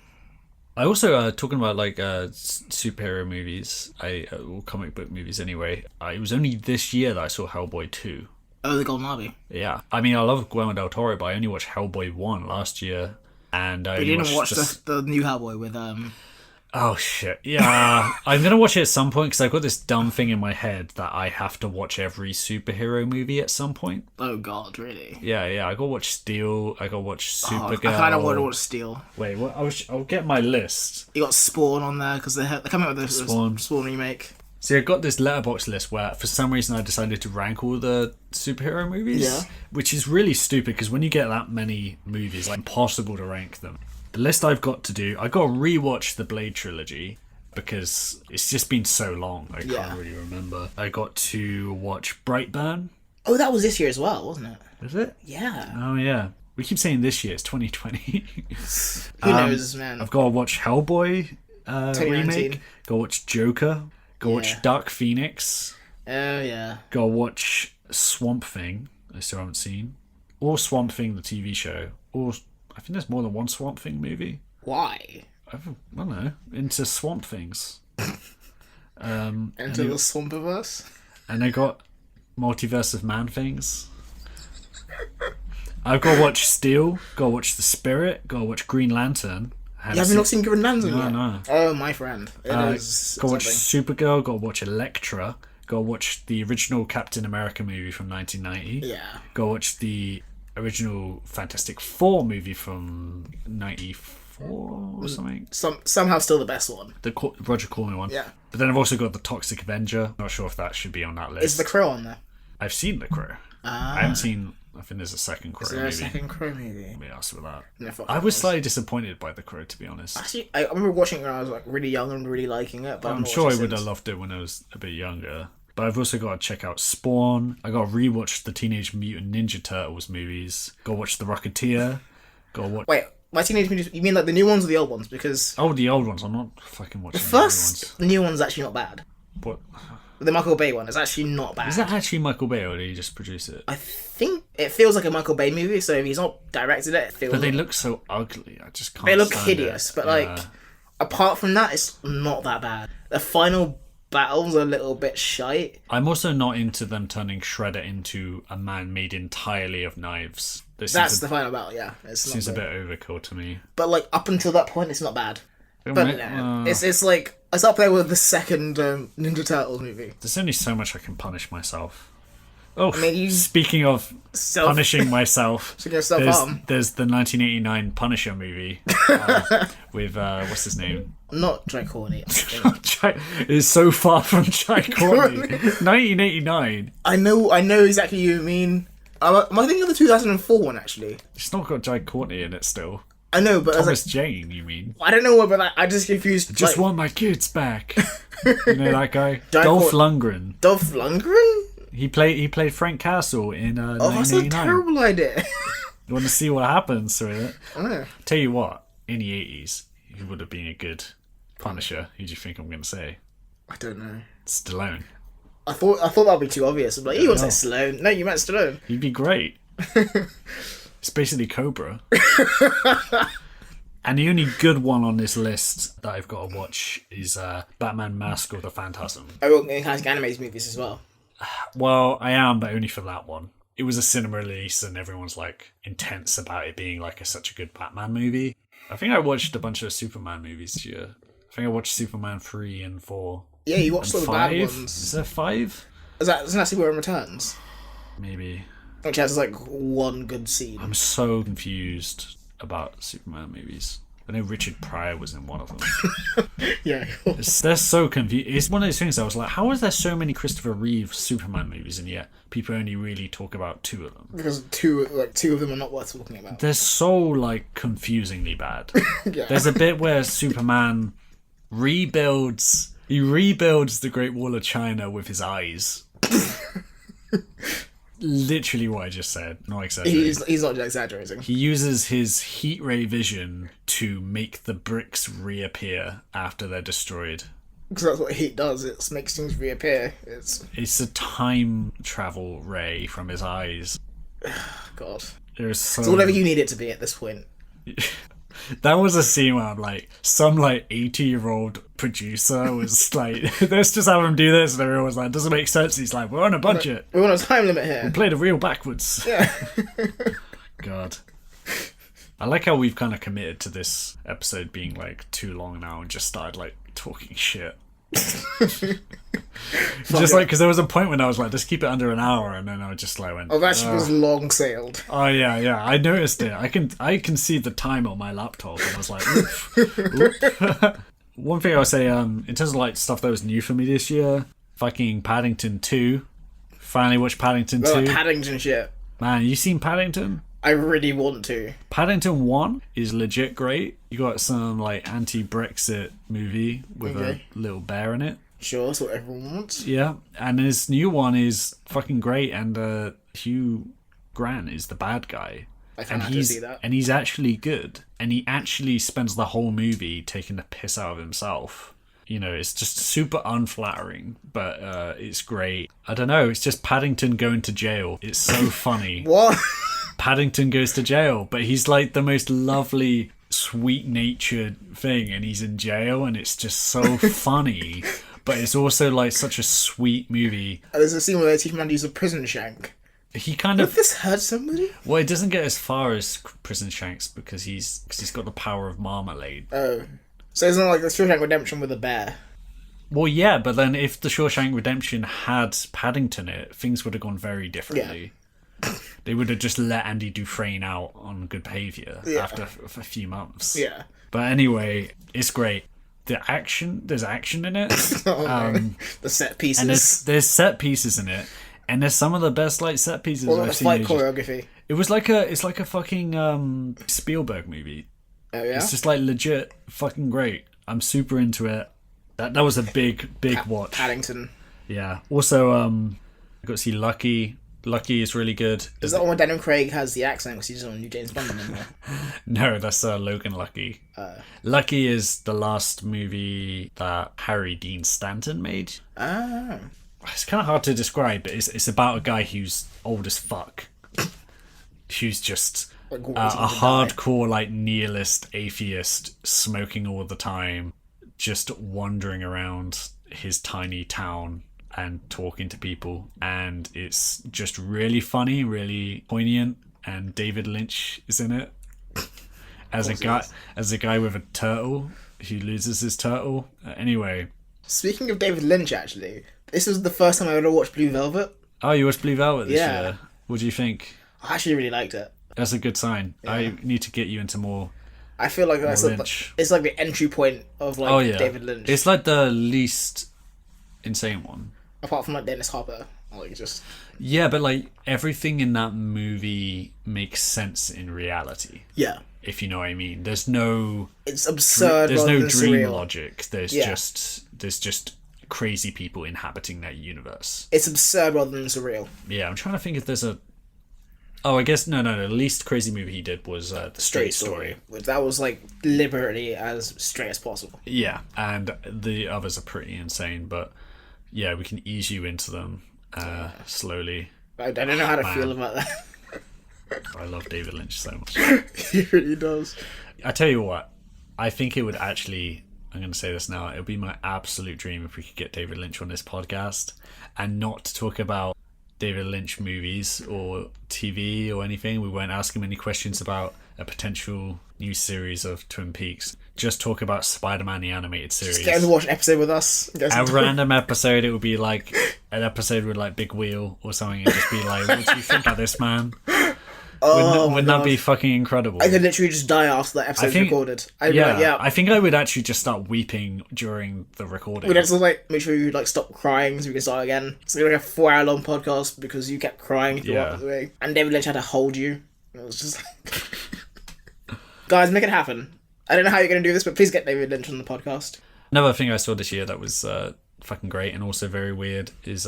I also, talking about like superhero movies, or comic book movies anyway, it was only this year that I saw Hellboy 2. Oh, the Golden Army. Yeah. I mean, I love Guillermo del Toro, but I only watched Hellboy 1 last year. And I didn't watch the new Hellboy with... Oh, shit. Yeah. I'm going to watch it at some point because I've got this dumb thing in my head that I have to watch every superhero movie at some point. Oh, God, really? Yeah. I got to watch Steel. I got to watch Supergirl. I kind of want to watch Steel. Wait, what? I'll get my list. You got Spawn on there because they're coming out with the Spawn remake. See, I got this Letterboxd list where, for some reason, I decided to rank all the superhero movies. Yeah. Which is really stupid because when you get that many movies, it's impossible to rank them. The list I've got to do, I got to rewatch the Blade trilogy because it's just been so long. I can't really remember. I got to watch Brightburn. Oh, that was this year as well, wasn't it? Is it? Yeah. Oh, yeah. We keep saying this year. It's 2020. Who knows, man? I've got to watch Hellboy remake. Got to watch Joker. Got to watch Dark Phoenix. Oh, yeah. Got to watch Swamp Thing. I still haven't seen. Or Swamp Thing, the TV show. Or... I think there's more than one Swamp Thing movie. Why? I don't know. Into Swamp Things. Into the Swampiverse? And I got Multiverse of Man Things. I've got to watch Steel. Got to watch The Spirit. Got to watch Green Lantern. You haven't not seen Green Lantern yet? No. Oh, my friend. Got to watch Supergirl. Got to watch Elektra. Got to watch the original Captain America movie from 1990. Yeah. Got to watch the original Fantastic Four movie from 94 or something. Somehow still the best one. The Roger Corman one. Yeah. But then I've also got the Toxic Avenger. Not sure if that should be on that list. Is The Crow on there? I've seen The Crow. I haven't seen... I think there's a second Crow movie. Is there a second Crow movie? Yeah, ask for that. No, I was slightly disappointed by The Crow, to be honest. Actually, I remember watching it when I was like really young and really liking it. But I'm sure I would have loved it when I was a bit younger. But I've also got to check out Spawn. I got to rewatch the Teenage Mutant Ninja Turtles movies. Got to watch The Rocketeer. Got to watch... Wait, by Teenage Mutant... You mean like the new ones or the old ones? Because... Oh, the old ones. I'm not fucking watching the first new one's actually not bad. What? The Michael Bay one is actually not bad. Is that actually Michael Bay or did he just produce it? I think it feels like a Michael Bay movie, so if he's not directed it, it feels... But they look so ugly. I just can't They look stand hideous, it. but like... Apart from that, it's not that bad. The final... battles are a little bit shite. I'm also not into them turning Shredder into a man made entirely of knives. That's the final battle, yeah. It seems a bit overkill to me. But like up until that point, it's not bad. But it's like it's up there with the second Ninja Turtles movie. There's only so much I can punish myself. Oh, I mean, speaking of punishing myself, there's the 1989 Punisher movie with what's his name? Not Jai Courtney. It's so far from Jai Courtney. 1989. I know exactly who you mean. Am I thinking of the 2004 one actually? It's not got Jai Courtney in it still. I know, but Thomas Jane, you mean? I don't know what, but I just confused. I just want my kids back. You know that guy, Dolph Lundgren. Dolph Lundgren. He played Frank Castle in 1989. Oh, that's a terrible idea. You want to see what happens with it? Oh. Tell you what, in the 80s, he would have been a good Punisher. Who do you think I'm going to say? I don't know. Stallone. I thought that'd be too obvious. I'm like, you want to say Stallone? No, you meant Stallone. He'd be great. It's basically Cobra. And the only good one on this list that I've got to watch is Batman Mask of the Phantasm. I wrote classic animated movies as well. Well, I am, but only for that one. It was a cinema release and everyone's like intense about it being like such a good Batman movie. I think I watched a bunch of Superman movies this year. I think I watched Superman 3 and 4. Yeah, you watched all the bad 5? ones. Is there 5? Isn't that Superman Returns? Maybe. Which has like one good scene. I'm so confused about Superman movies. I know Richard Pryor was in one of them. Yeah. They're so confused. It's one of those things I was like, how is there so many Christopher Reeve Superman movies and yet people only really talk about 2 of them? Because two of them are not worth talking about. They're so like confusingly bad. Yeah. There's a bit where Superman rebuilds the Great Wall of China with his eyes. Literally what I just said, not exaggerating. He's not exaggerating. He uses his heat ray vision to make the bricks reappear after they're destroyed. Because that's what heat does. It makes things reappear. It's a time travel ray from his eyes. God. It's whatever you need it to be at this point. That was a scene where I'm like, some like 80-year-old producer was like, let's just have him do this, and everyone was like, doesn't make sense. He's like, we're on a budget. We're on a time limit here. We played a reel backwards. Yeah. God. I like how we've kind of committed to this episode being like too long now and just started like talking shit. Just like, because there was a point when I was like, let's keep it under an hour, and then I just like went, Oh, that shit was long sailed. Oh yeah, I noticed it. I can see the time on my laptop, and I was like, oof. One thing I would say, in terms of like stuff that was new for me this year, fucking Paddington 2. Finally watched Paddington 2. Like Paddington shit. Man, you seen Paddington? I really want to. Paddington 1 is legit great. You got some like anti-Brexit movie with a little bear in it. Sure, that's what everyone wants. Yeah, and his new one is fucking great, and Hugh Grant is the bad guy. I can't actually see that. And he's actually good. And he actually spends the whole movie taking the piss out of himself. You know, it's just super unflattering, but it's great. I don't know, it's just Paddington going to jail. It's so funny. What? Paddington goes to jail, but he's like the most lovely, sweet-natured thing, and he's in jail, and it's just so funny. But it's also like such a sweet movie. There's a scene where they teach him how to use a prison shank. He kind Would of this hurt somebody? Well, it doesn't get as far as prison shanks because he's got the power of marmalade. Oh, so it's not like the Shawshank Redemption with a bear. Well, yeah, but then if the Shawshank Redemption had Paddington in it, things would have gone very differently. Yeah. They would have just let Andy Dufresne out on good behaviour after a few months. Yeah. But anyway, it's great. There's action in it. The set pieces. And there's set pieces in it. And there's some of the best like set pieces I've seen. Fight choreography. It's like a fucking Spielberg movie. Oh yeah. It's just like legit fucking great. I'm super into it. That was a big watch. Paddington. Yeah. Also, I got to see Lucky. Lucky is really good. Is that one where Daniel Craig has the accent because he's on New James Bond anymore? No, that's Logan Lucky. Lucky is the last movie that Harry Dean Stanton made. Ah. It's kind of hard to describe, but it's about a guy who's old as fuck. Who's just Like, a hardcore, like, nihilist atheist, smoking all the time, just wandering around his tiny town and talking to people. And it's just really funny, really poignant, and David Lynch is in it. As a guy with a turtle who loses his turtle. Anyway. Speaking of David Lynch, actually, this was the first time I ever watched Blue Velvet. Oh, you watched Blue Velvet this year? What do you think? I actually really liked it. That's a good sign. Yeah. I need to get you into more. I feel like that's it's like the entry point of like David Lynch. It's like the least insane one. Apart from like Dennis Hopper, like just. Yeah, but like everything in that movie makes sense in reality. Yeah. If you know what I mean. There's no. It's absurd. There's no dream surreal. logic. There's just crazy people inhabiting that universe. It's absurd rather than surreal. Yeah, I'm trying to think if there's a. Oh, I guess no. The least crazy movie he did was The Straight Story. Which that was like deliberately as straight as possible. Yeah, and the others are pretty insane, but yeah, we can ease you into them slowly. I don't know how to feel about that. I love David Lynch so much. He really does. I tell you what, I think it would actually. I'm going to say this now. It would be my absolute dream if we could get David Lynch on this podcast and not talk about David Lynch movies or TV or anything. We won't ask him any questions about a potential new series of Twin Peaks. just talk about Spider-Man the animated series. Just get him to watch an episode with us. A random episode, it would be like an episode with like Big Wheel or something, and just be like, what do you think of this, man? Wouldn't that be fucking incredible? I could literally just die after that episode's recorded. I think I would actually just start weeping during the recording. We'd have to like make sure you like stop crying so we can start again. It's like a 4-hour long podcast because you kept crying throughout the way. And David Lynch had to hold you. It was just like... Guys, make it happen. I don't know how you're going to do this, but please get David Lynch on the podcast. Another thing I saw this year that was fucking great and also very weird is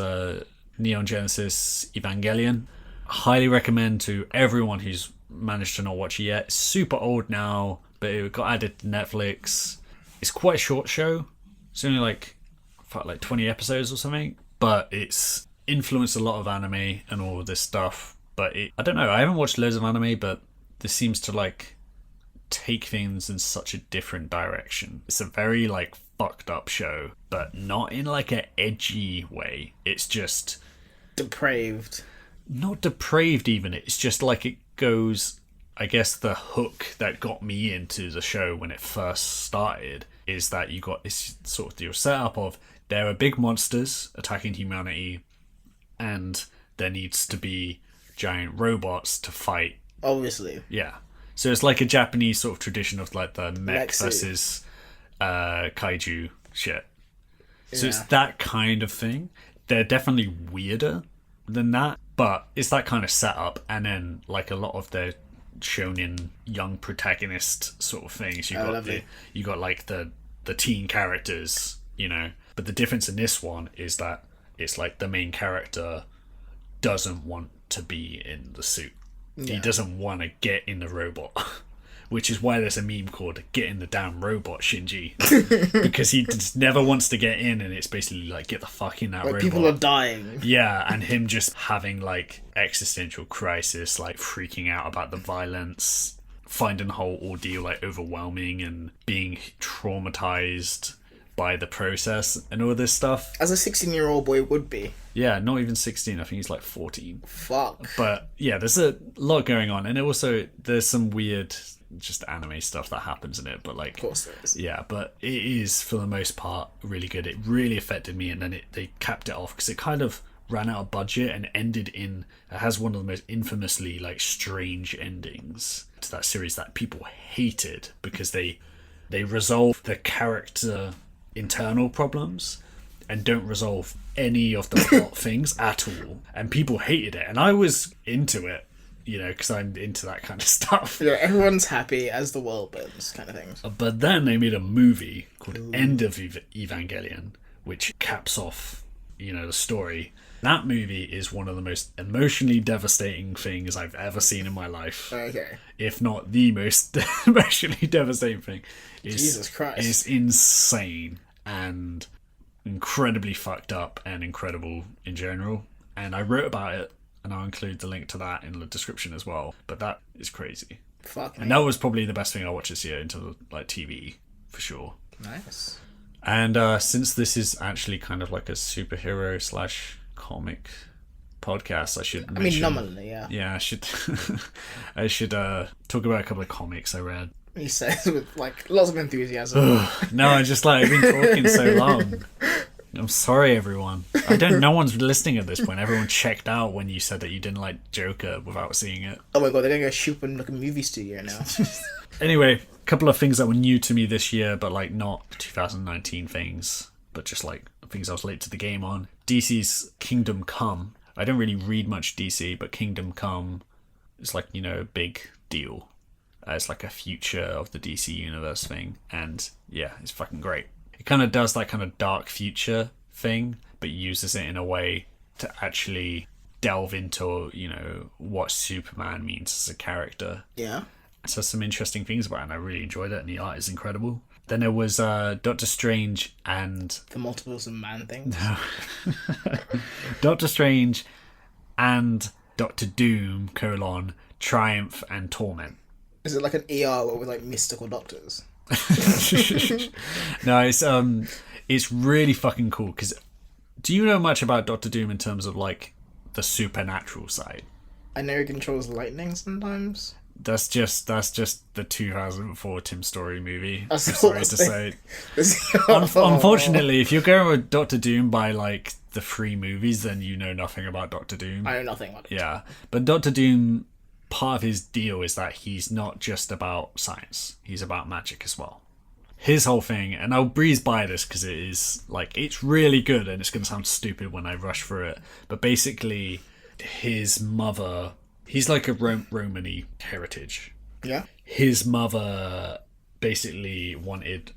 Neon Genesis Evangelion. Highly recommend to everyone who's managed to not watch it yet. It's super old now, but it got added to Netflix. It's quite a short show. It's only like 20 episodes or something, but it's influenced a lot of anime and all of this stuff. But I don't know, I haven't watched loads of anime, but this seems to like take things in such a different direction. It's a very like fucked up show, but not in like an edgy way. It's just depraved. Not depraved even. It's just like it goes, I guess the hook that got me into the show when it first started is that you got this sort of your setup of there are big monsters attacking humanity and there needs to be giant robots to fight. Obviously. Yeah. So it's like a Japanese sort of tradition of like the mech versus kaiju shit. So it's that kind of thing. They're definitely weirder than that, but it's that kind of setup, and then like a lot of the shonen young protagonist sort of things. You got like the teen characters, you know. But the difference in this one is that it's like the main character doesn't want to be in the suit. Yeah. He doesn't want to get in the robot. Which is why there's a meme called "Get in the damn robot, Shinji," because he just never wants to get in, and it's basically like get the fuck in that robot. People are dying. Yeah, and him just having like existential crisis, like freaking out about the violence, finding the whole ordeal like overwhelming, and being traumatized by the process and all this stuff. As a 16-year-old boy would be. Yeah, not even 16. I think he's like 14. Fuck. But yeah, there's a lot going on, and also there's some weird just anime stuff that happens in it, but like, of course there is. Yeah, but it is for the most part really good. It really affected me, and then they capped it off because it kind of ran out of budget and ended in, it has one of the most infamously like strange endings to that series that people hated because they resolve the character internal problems and don't resolve any of the plot things at all, and people hated it, and I was into it, you know, because I'm into that kind of stuff. Yeah, everyone's happy as the world burns kind of things. But then they made a movie called End of Evangelion, which caps off, you know, the story. That movie is one of the most emotionally devastating things I've ever seen in my life. Okay. If not the most emotionally devastating thing. Jesus Christ. It's insane and incredibly fucked up and incredible in general. And I wrote about it, and I'll include the link to that in the description as well. But that is crazy. Fuck me. And that was probably the best thing I watched this year into like TV, for sure. Nice. And since this is actually kind of like a superhero / comic podcast, I should mention... nominally, yeah. Yeah, I should talk about a couple of comics I read. He says with like lots of enthusiasm. No, I just like, I've been talking so long. I'm sorry, everyone. No one's listening at this point. Everyone checked out when you said that you didn't like Joker without seeing it. Oh my god, they're going to go shoot in like a movie studio now. Anyway, a couple of things that were new to me this year, but like not 2019 things, but just like things I was late to the game on. DC's Kingdom Come. I don't really read much DC, but Kingdom Come is like, you know, a big deal. It's like a future of the DC universe thing, and yeah, it's fucking great. It kind of does that kind of dark future thing, but uses it in a way to actually delve into, you know, what Superman means as a character. Yeah. So some interesting things about it, and I really enjoyed it, and the art is incredible. Then there was Doctor Strange and... The multiples of man things? No. Doctor Strange and Doctor Doom, Triumph and Torment. Is it like an ER with like mystical doctors? No, it's really fucking cool, because do you know much about Doctor Doom in terms of like the supernatural side? I know he controls lightning sometimes. That's just the 2004 Tim Story movie. I'm That's sorry what to say. I'm saying. Unfortunately, if you're going with Doctor Doom by like the 3 movies, then you know nothing about Doctor Doom. I know nothing about it. Yeah, but Doctor Doom, part of his deal is that he's not just about science; he's about magic as well. His whole thing, and I'll breeze by this because it is like it's really good, and it's going to sound stupid when I rush through it. But basically, his mother, he's like a Romany heritage. Yeah. His mother basically wanted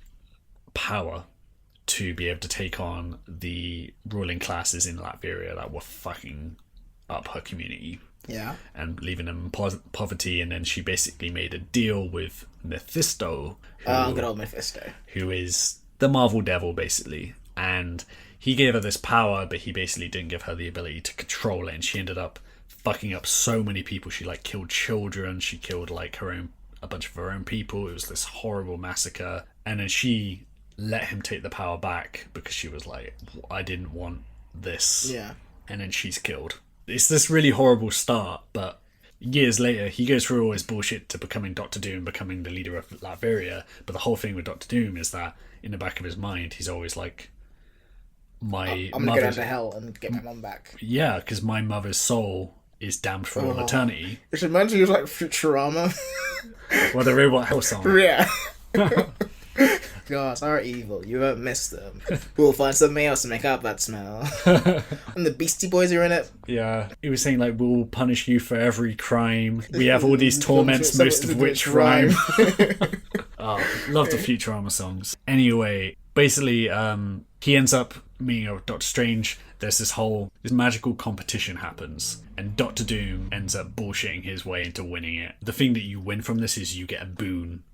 power to be able to take on the ruling classes in Latveria that were fucking up her community. Yeah. And leaving them in poverty, and then she basically made a deal with Mephisto, Good old Mephisto. who is the Marvel devil, basically. And he gave her this power, but he basically didn't give her the ability to control it, and she ended up fucking up so many people. She like killed children, she killed like a bunch of her own people. It was this horrible massacre, and then she let him take the power back because she was like, I didn't want this. Yeah. And then she's killed. It's this really horrible start, but years later he goes through all his bullshit to becoming Doctor Doom, becoming the leader of Latveria. But the whole thing with Doctor Doom is that in the back of his mind he's always like, I'm gonna go down to hell and get my mum back. yeah, because my mother's soul is damned for all eternity. It reminds me of like Futurama. Well, the robot hell song. Yeah. Gods are evil. You won't miss them. We'll find something else to make up that smell. And the Beastie Boys are in it. Yeah, he was saying like, we'll punish you for every crime. We have all these torments, most of which rhyme. Oh, love the Futurama songs. Anyway, basically, he ends up meeting with Doctor Strange. There's this magical competition happens, and Doctor Doom ends up bullshitting his way into winning it. The thing that you win from this is you get a boon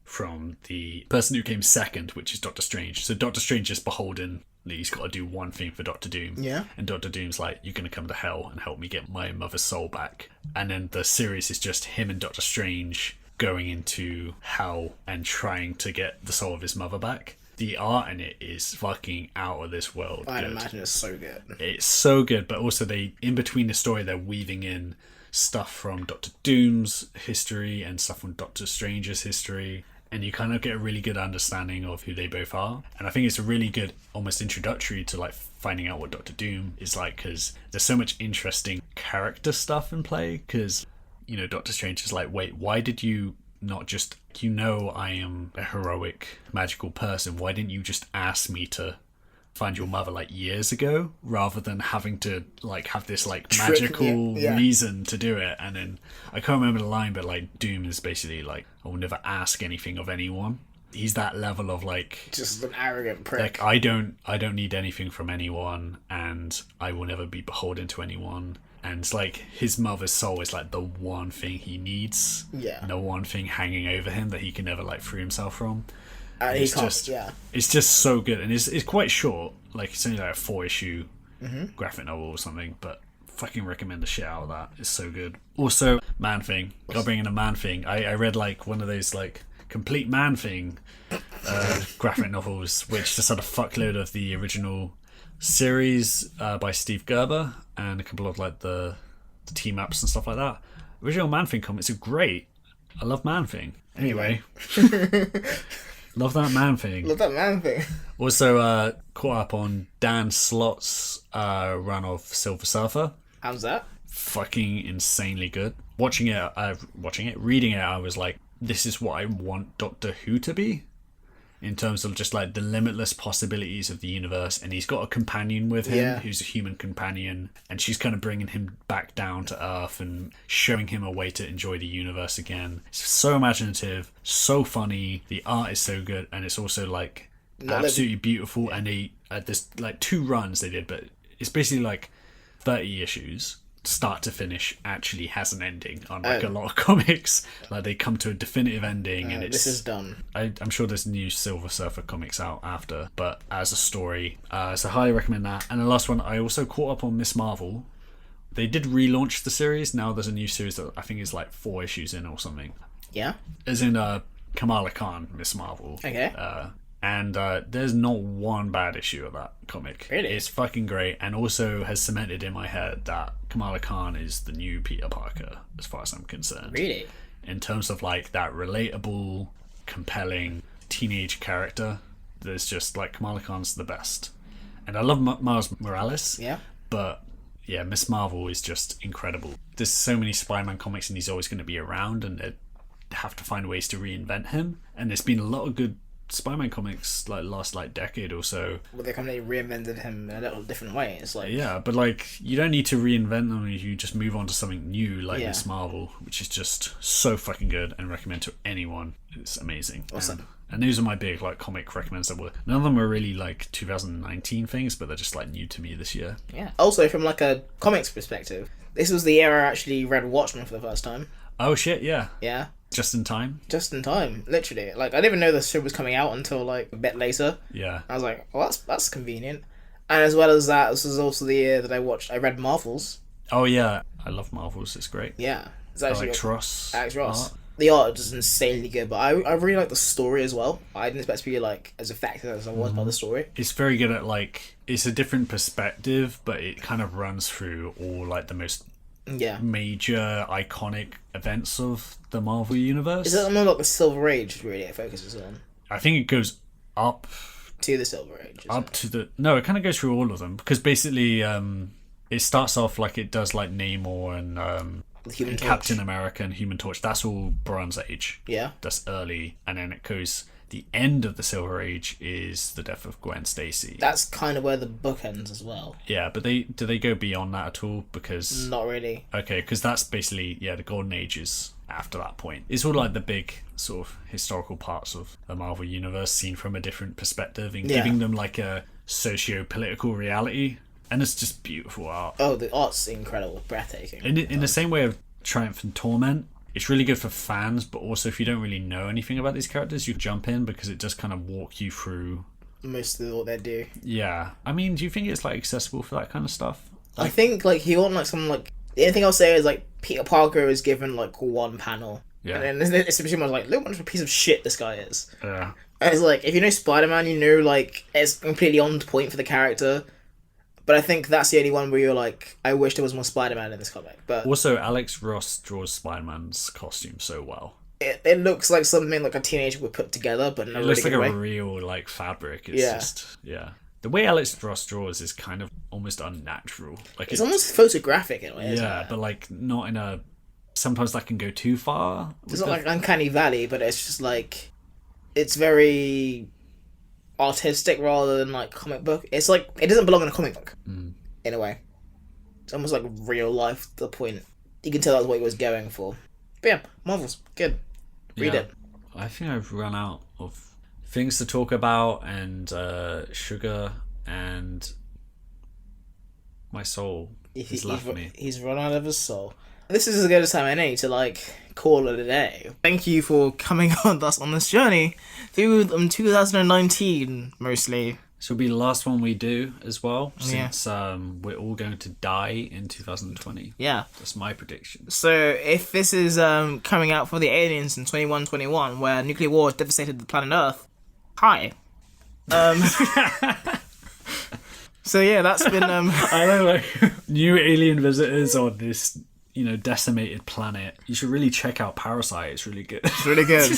from the person who came second, which is Doctor Strange. So Doctor Strange is beholden. He's got to do one thing for Doctor Doom. Yeah. And Doctor Doom's like, you're going to come to hell and help me get my mother's soul back. And then the series is just him and Doctor Strange going into hell and trying to get the soul of his mother back. The art in it is fucking out of this world. I'd imagine it's so good. It's so good, but also in between the story, they're weaving in stuff from Doctor Doom's history and stuff from Doctor Strange's history. And you kind of get a really good understanding of who they both are. And I think it's a really good, almost introductory to like finding out what Doctor Doom is like, because there's so much interesting character stuff in play. Because, you know, Doctor Strange is like, wait, why did you not just, I am a heroic, magical person. Why didn't you just ask me to find your mother like years ago, rather than having to like have this like magical reason to do it? And then I can't remember the line, but like Doom is basically like, I will never ask anything of anyone. He's that level of like, just an arrogant prick. Like I don't need anything from anyone, and I will never be beholden to anyone. And it's like his mother's soul is like the one thing he needs. Yeah. And the one thing hanging over him that he can never like free himself from. It's just so good, and it's quite short. Like it's only like a 4-issue graphic novel or something, but fucking recommend the shit out of that. It's so good. Also, Man Thing. Gotta bring in a Man Thing. I read like one of those like complete Man Thing graphic novels, which just had a fuckload of the original series by Steve Gerber and a couple of like the team ups and stuff like that. Original Man Thing comics are great. I love Man Thing. Anyway. Love that Man Thing. Love that Man Thing. Also, caught up on Dan Slott's run of Silver Surfer. How's that? Fucking insanely good. Reading it, I was like, this is what I want Doctor Who to be, in terms of just like the limitless possibilities of the universe. And he's got a companion with him who's a human companion, and she's kind of bringing him back down to earth and showing him a way to enjoy the universe again. It's so imaginative, so funny, the art is so good, and it's also like absolutely beautiful. And they there's like 2 runs they did, but it's basically like 30 issues start to finish actually has an ending, unlike a lot of comics. Like they come to a definitive ending, and this is done. I'm sure there's new Silver Surfer comics out after, but as a story, so I highly recommend that. And the last one, I also caught up on Miss Marvel. They did relaunch the series. Now there's a new series that I think is like 4 issues in or something. Yeah. As in Kamala Khan, Miss Marvel. Okay. And there's not one bad issue of that comic. Really? It's fucking great, and also has cemented in my head that Kamala Khan is the new Peter Parker, as far as I'm concerned. Really? in terms of like that relatable, compelling teenage character. There's just like Kamala Khan's the best, and I love Miles Morales. Yeah. But yeah, Miss Marvel is just incredible. There's so many Spider-Man comics, and he's always going to be around, and they have to find ways to reinvent him. And there's been a lot of good Spider-Man comics like last like decade or so. Well, they kind of reinvented him in a little different way. It's like, Yeah, but like you don't need to reinvent them. You just move on to something new, like Yeah. Miss Marvel, which is just so fucking good and recommend to anyone. It's amazing. Awesome. And those are my big like comic recommends. That were none of them are really like 2019 things, but they're just like new to me this year. yeah. Also, from like a comics perspective, this was the year I actually read Watchmen for the first time. Oh shit, yeah. Yeah. Just in time. Just in time, literally. Like, I didn't even know the show was coming out until like a bit later. Yeah. I was like, well, that's convenient. And as well as that, this was also the year that I read Marvels. Oh yeah, I love Marvels. It's great. Yeah. It's actually Alex Ross. Alex Ross. art. The art is insanely good, but I really like the story as well. I didn't expect to be like as effective as I was by the story. It's very good at like it's a different perspective, but it kind of runs through all like the most Yeah. major iconic events of the Marvel universe. Is it more like the Silver Age really it focuses on? I think it goes up To the Silver Age. Isn't it? to the no, it kind of goes through all of them because basically it starts off like it does like Namor and The Human and Torch. Captain America and Human Torch. That's all Bronze Age. Yeah. That's early, and then it goes. The end of the Silver Age is the death of Gwen Stacy. That's kind of where the book ends as well. Yeah, but do they go beyond that at all? Because Not really. okay, because that's basically the Golden Age is after that point. It's all like the big sort of historical parts of the Marvel universe seen from a different perspective and Yeah. giving them like a socio-political reality, and it's just beautiful art. Oh, the art's incredible, breathtaking. In the same way of Triumph and Torment, it's really good for fans, but also if you don't really know anything about these characters, you jump in because it does kind of walk you through. Most of what they do. Yeah, I mean, do you think it's like accessible for that kind of stuff? I think like you want like some like the only thing I'll say is like Peter Parker is given like one panel. Yeah. And then it's pretty much like, look what a piece of shit this guy is. Yeah. And it's like, if you know Spider-Man, you know like it's completely on point for the character. But I think that's the only one where you're like, I wish there was more Spider-Man in this comic. But Also, Alex Ross draws Spider-Man's costume so well. it looks like something like a teenager would put together, but in a It really looks like good a way. real like fabric. It's Yeah. just The way Alex Ross draws is kind of almost unnatural. Like It's almost photographic in a way, isn't yeah, it? but like not in a. Sometimes that can go too far. It's not like Uncanny Valley, but it's just like it's very artistic rather than like comic book. It's like it doesn't belong in a comic book in a way. It's almost like real life to the point. You can tell that's what he was going for. But yeah, Marvel's good. Read Yeah. it. I think I've run out of things to talk about, and sugar, and my soul has left me. He's run out of his soul. This is as good a time as any to like call it a day. Thank you for coming on us on this journey through 2019 mostly. This will be the last one we do as well, Yeah. since we're all going to die in 2020. Yeah. That's my prediction. So if this is coming out for the aliens in 2121, where nuclear war has devastated the planet Earth, hi. So yeah, that's been I know, like new alien visitors on this, decimated planet. You should really check out Parasite. It's really good. really good.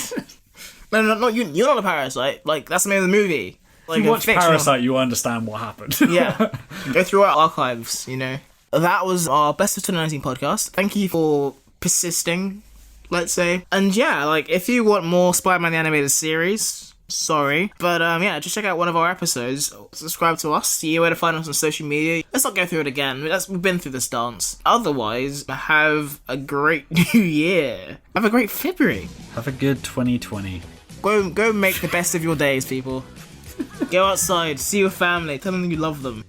No, not you. You're not a parasite. Like that's the name of the movie. Like If you a watch fictional- Parasite, you understand what happened. Yeah, go through our archives. That was our best of 2019 podcast. Thank you for persisting, let's say. And yeah, like if you want more Spider-Man the Animated Series, sorry, but yeah, just check out one of our episodes. Subscribe to us. See where to find us on social media. Let's not go through it again. We've been through this dance. Otherwise, have a great new year. Have a great February. Have a good 2020. Go make the best of your days, people. Go outside, see your family, tell them you love them.